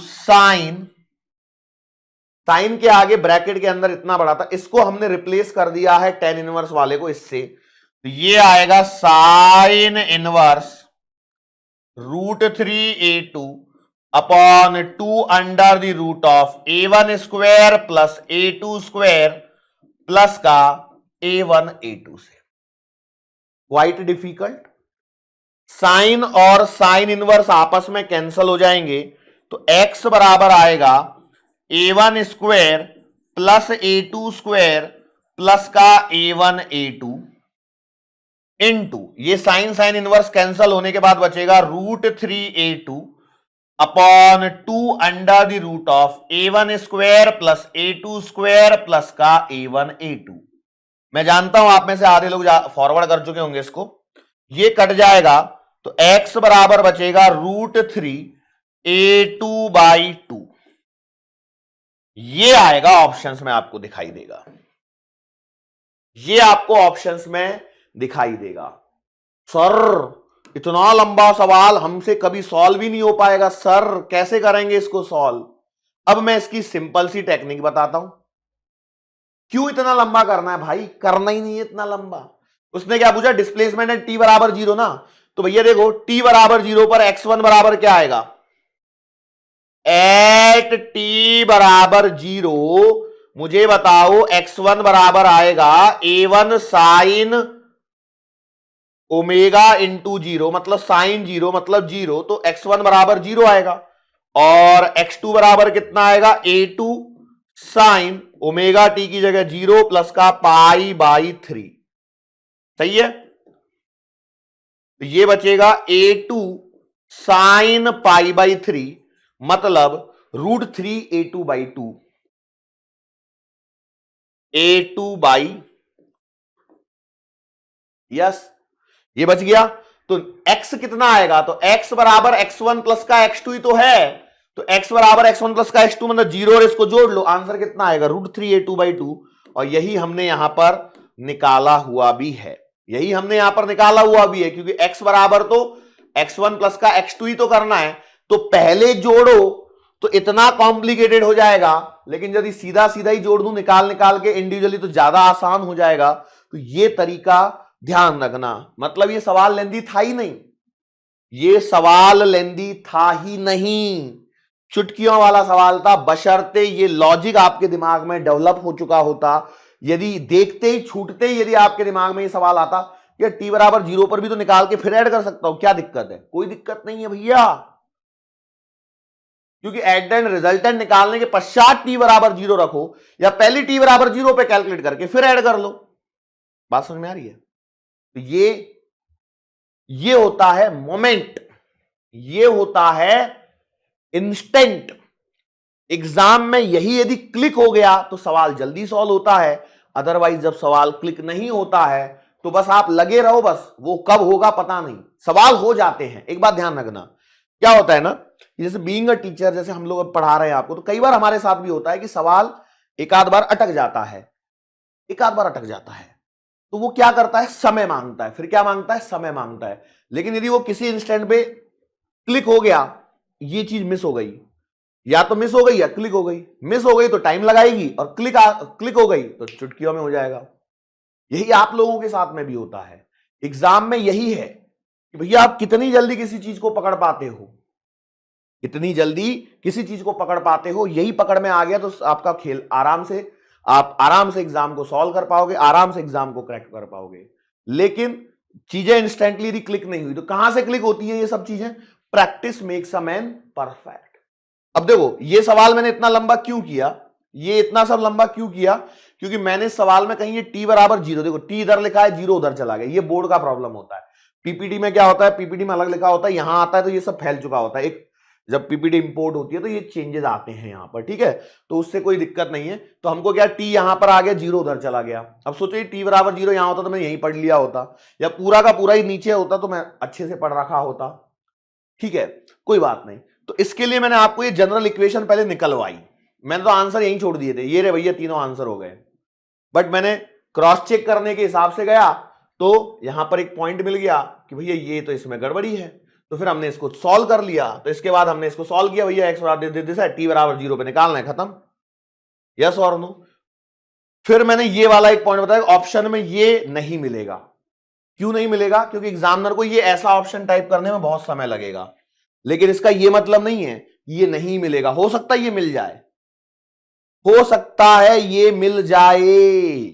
sine के आगे ब्रैकेट के अंदर इतना बड़ा था, इसको हमने रिप्लेस कर दिया है tan इनवर्स वाले को इससे, तो ये आएगा sine inverse √3A2 upon 2 under the root of A1 square plus A2 square plus का A1 A2 से। Quite difficult. साइन और साइन इनवर्स आपस में कैंसल हो जाएंगे, तो x बराबर आएगा A1 square plus A2 square plus का A1 A2 इनटू, ये साइन साइन इनवर्स कैंसल होने के बाद बचेगा √3A2 upon 2 under the root of A1 square plus A2 square plus का A1 A2। मैं जानता हूं आप में से आधे लोग फॉरवर्ड कर चुके होंगे इसको, ये कट जाएगा तो x बराबर बचेगा √3A2/2। ये आएगा ऑप्शंस में, आपको दिखाई देगा, ये आपको ऑप्शंस में दिखाई देगा। सर इतना लंबा सवाल हमसे कभी सॉल्व ही नहीं हो पाएगा सर, कैसे करेंगे इसको सॉल्व? अब मैं इसकी सिंपल सी टेक्निक बताता हूं। क्यों इतना लंबा करना है भाई, करना ही नहीं है इतना लंबा। उसने क्या पूछा, डिस्प्लेसमेंट है टी बराबर 0 ना, तो भैया देखो टी बराबर 0 पर x1 बराबर क्या आएगा, एट टी बराबर 0 मुझे बताओ x1 बराबर आएगा a1 साइन ओमेगा इंटू 0 मतलब साइन 0 मतलब 0, तो x1 बराबर 0 आएगा। और x2 बराबर कितना आएगा, a2 साइन ओमेगा टी की जगह 0 प्लस का पाई बाई 3, सही है। तो ये बचेगा a2 साइन पाई बाई 3 मतलब √3 a2 by 2, a2 by, yes ये बच गया। तो x कितना आएगा, तो x बराबर x1 प्लस का x2 ही तो है, तो x बराबर x1 प्लस का x2 मतलब 0, और इसको जोड़ लो, आंसर कितना आएगा √3 a2 बाई 2। और यही हमने यहां पर निकाला हुआ भी है, यही हमने यहां पर निकाला हुआ भी है, क्योंकि x बराबर तो x1 प्लस का x2 ही तो करना है, तो पहले जोड़ो तो इतना कॉम्प्लिकेटेड हो जाएगा, लेकिन यदि सीधा सीधा ही जोड़ दूं निकाल निकाल के इंडिविजुअली तो ज्यादा आसान हो जाएगा। तो ये तरीका ध्यान रखना, मतलब ये सवाल लेंदी था ही नहीं, ये सवाल लेंदी था ही नहीं, चुटकियों वाला सवाल था, बशर्ते ये लॉजिक आपके दिमाग में डेवलप हो चुका होता। यदि देखते ही छूटते ही यदि आपके दिमाग में ये सवाल आता कि टी बराबर 0 पर भी तो निकाल के फिर ऐड कर सकता हूं, क्या दिक्कत है, कोई दिक्कत नहीं है भैया, क्योंकि एट द एंड रिजल्टेंट निकालने के पश्चात टी बराबर 0 रखो, या पहली टी बराबर 0 पे कैलकुलेट करके फिर ऐड कर लो। बात समझ में आ रही है? तो ये होता है मोमेंट, ये होता है इंस्टेंट। एग्जाम में यही यदि क्लिक हो गया तो सवाल जल्दी सॉल्व होता है, अदरवाइज जब सवाल क्लिक नहीं होता है तो बस आप लगे रहो, बस वो कब होगा पता नहीं, सवाल हो जाते हैं। एक बात ध्यान रखना, क्या होता है ना, जैसे बीइंग अ टीचर, जैसे हम लोग अब पढ़ा रहे हैं आपको, तो कई बार हमारे साथ भी होता है कि सवाल एक आध बार अटक जाता है, एक आध बार अटक जाता है, तो वो क्या करता है, समय मांगता है, फिर क्या मांगता है, समय मांगता है। लेकिन यदि वो किसी इंस्टेंट पे क्लिक हो गया, ये चीज मिस हो गई, या तो मिस हो गई या क्लिक हो गई, मिस हो गई तो टाइम लगाएगी, और क्लिक हो गई तो चुटकियों में हो जाएगा। यही आप लोगों के साथ में भी होता है, एग्जाम में यही है कि भैया आप कितनी जल्दी किसी चीज को पकड़ पाते हो, कितनी जल्दी किसी चीज को पकड़ पाते हो, यही पकड़ में आ गया तो आपका खेल आराम से, आप आराम से एग्जाम को सॉल्व कर पाओगे, आराम से एग्जाम को क्रैक कर पाओगे। लेकिन चीजें इंस्टेंटली यदि क्लिक नहीं हुई तो कहां से क्लिक होती है ये सब चीजें, practice makes a man perfect. अब देखो ये सवाल मैंने इतना लंबा क्यों किया, ये इतना सब लंबा क्यों किया, क्योंकि मैंने सवाल में कहीं ये टी बराबर 0, देखो टी इधर लिखा है 0 उधर चला गया, ये बोर्ड का प्रॉब्लम होता है। पीपीटी में क्या होता है, पीपीटी में अलग लिखा होता है, यहां आता है तो ये सब फैल चुका होता है, एक जब पीपीटी इंपोर्ट होती है तो ये चेंजेस आते हैं यहां पर, ठीक है, तो उससे कोई दिक्कत नहीं है। तो हमको क्या, टी यहां पर आ गया, 0 उधर चला गया। अब सोचो टी बराबर 0 यहां होता तो मैं यहीं पढ़ लिया होता, या पूरा का पूरा ही नीचे होता तो मैं अच्छे से पढ़ रखा होता, ठीक है, कोई बात नहीं। तो इसके लिए मैंने आपको ये जनरल इक्वेशन पहले निकलवाई, मैंने तो आंसर यहीं छोड़ दिए थे, ये रे भैया तीनों आंसर हो गए, बट मैंने क्रॉस चेक करने के हिसाब से गया तो यहां पर एक पॉइंट मिल गया कि भैया ये तो इसमें गड़बड़ी है, तो फिर हमने इसको सॉल्व कर लिया। तो इसके बाद हमने इसको सॉल्व किया, भैया एक्स बराबर दिस है, टी बराबर 0 पे निकालना है, खत्म, यस और नो। फिर मैंने ये वाला एक पॉइंट बताया, ऑप्शन में ये नहीं मिलेगा। क्यों नहीं मिलेगा, क्योंकि एग्जामिनर को ये ऐसा ऑप्शन टाइप करने में बहुत समय लगेगा, लेकिन इसका ये मतलब नहीं है कि ये नहीं मिलेगा, हो सकता है ये मिल जाए, हो सकता है ये मिल जाए,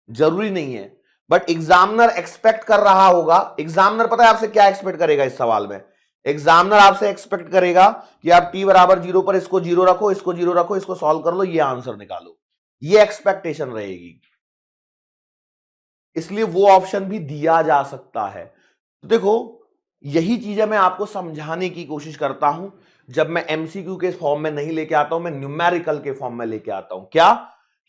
जरूरी नहीं है, बट एग्जामिनर एक्सपेक्ट कर रहा होगा। एग्जामिनर पता है आपसे क्या एक्सपेक्ट करेगा इस सवाल में, एग्जामिनर आपसे एक्सपेक्ट करेगा कि आप टी बराबर 0 पर इसको 0 रखो, इसको 0 रखो, इसको सॉल्व कर लो, ये आंसर निकालो, ये एक्सपेक्टेशन रहेगी, इसलिए वो ऑप्शन भी दिया जा सकता है। तो देखो यही चीजें मैं आपको समझाने की कोशिश करता हूं, जब मैं एमसीक्यू के फॉर्म में नहीं लेके आता हूं, मैं न्यूमेरिकल के फॉर्म में लेके आता हूं, क्या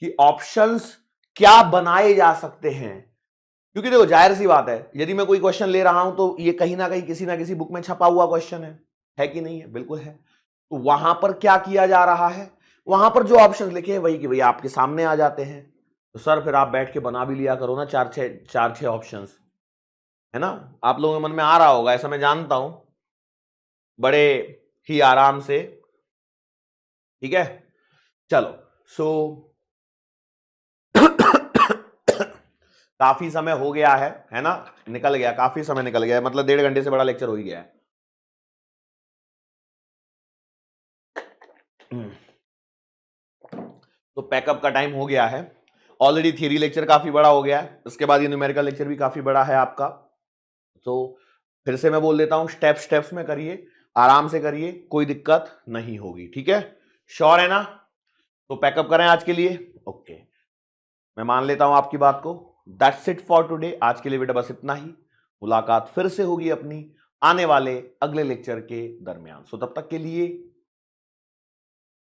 कि ऑप्शंस क्या बनाए जा सकते हैं। क्योंकि देखो जाहिर सी बात है, यदि मैं कोई क्वेश्चन ले रहा हूं तो ये कहीं ना कहीं किसी ना किसी बुक में छपा हुआ क्वेश्चन है कि नहीं है, बिल्कुल है। तो वहां पर क्या किया जा रहा है, वहां पर जो ऑप्शन लिखे हैं वही कि भैया आपके सामने आ जाते हैं। तो सर फिर आप बैठ के बना भी लिया करो ना चार छह ऑप्शंस, है ना। आप लोगों के मन में आ रहा होगा ऐसा मैं जानता हूं, बड़े ही आराम से, ठीक है। चलो सो काफी समय हो गया है ना, निकल गया, काफी समय निकल गया है, मतलब 1.5 घंटे से बड़ा लेक्चर हो ही गया है। तो पैकअप का टाइम हो गया है ऑलरेडी। थ्योरी लेक्चर काफी बड़ा हो गया है, उसके बाद ये न्यूमेरिकल लेक्चर भी काफी बड़ा है आपका। तो फिर से मैं बोल देता हूं, स्टेप्स में करिए, आराम से करिए, कोई दिक्कत नहीं होगी, ठीक है। श्योर है ना। तो पैकअप करें आज के लिए। ओके, मैं मान लेता हूं आपकी बात को। That's it for today. आज के लिए बेटा बस इतना ही। मुलाकात फिर से होगी अपनी आने वाले अगले लेक्चर के दरमियान। सो तब तक के लिए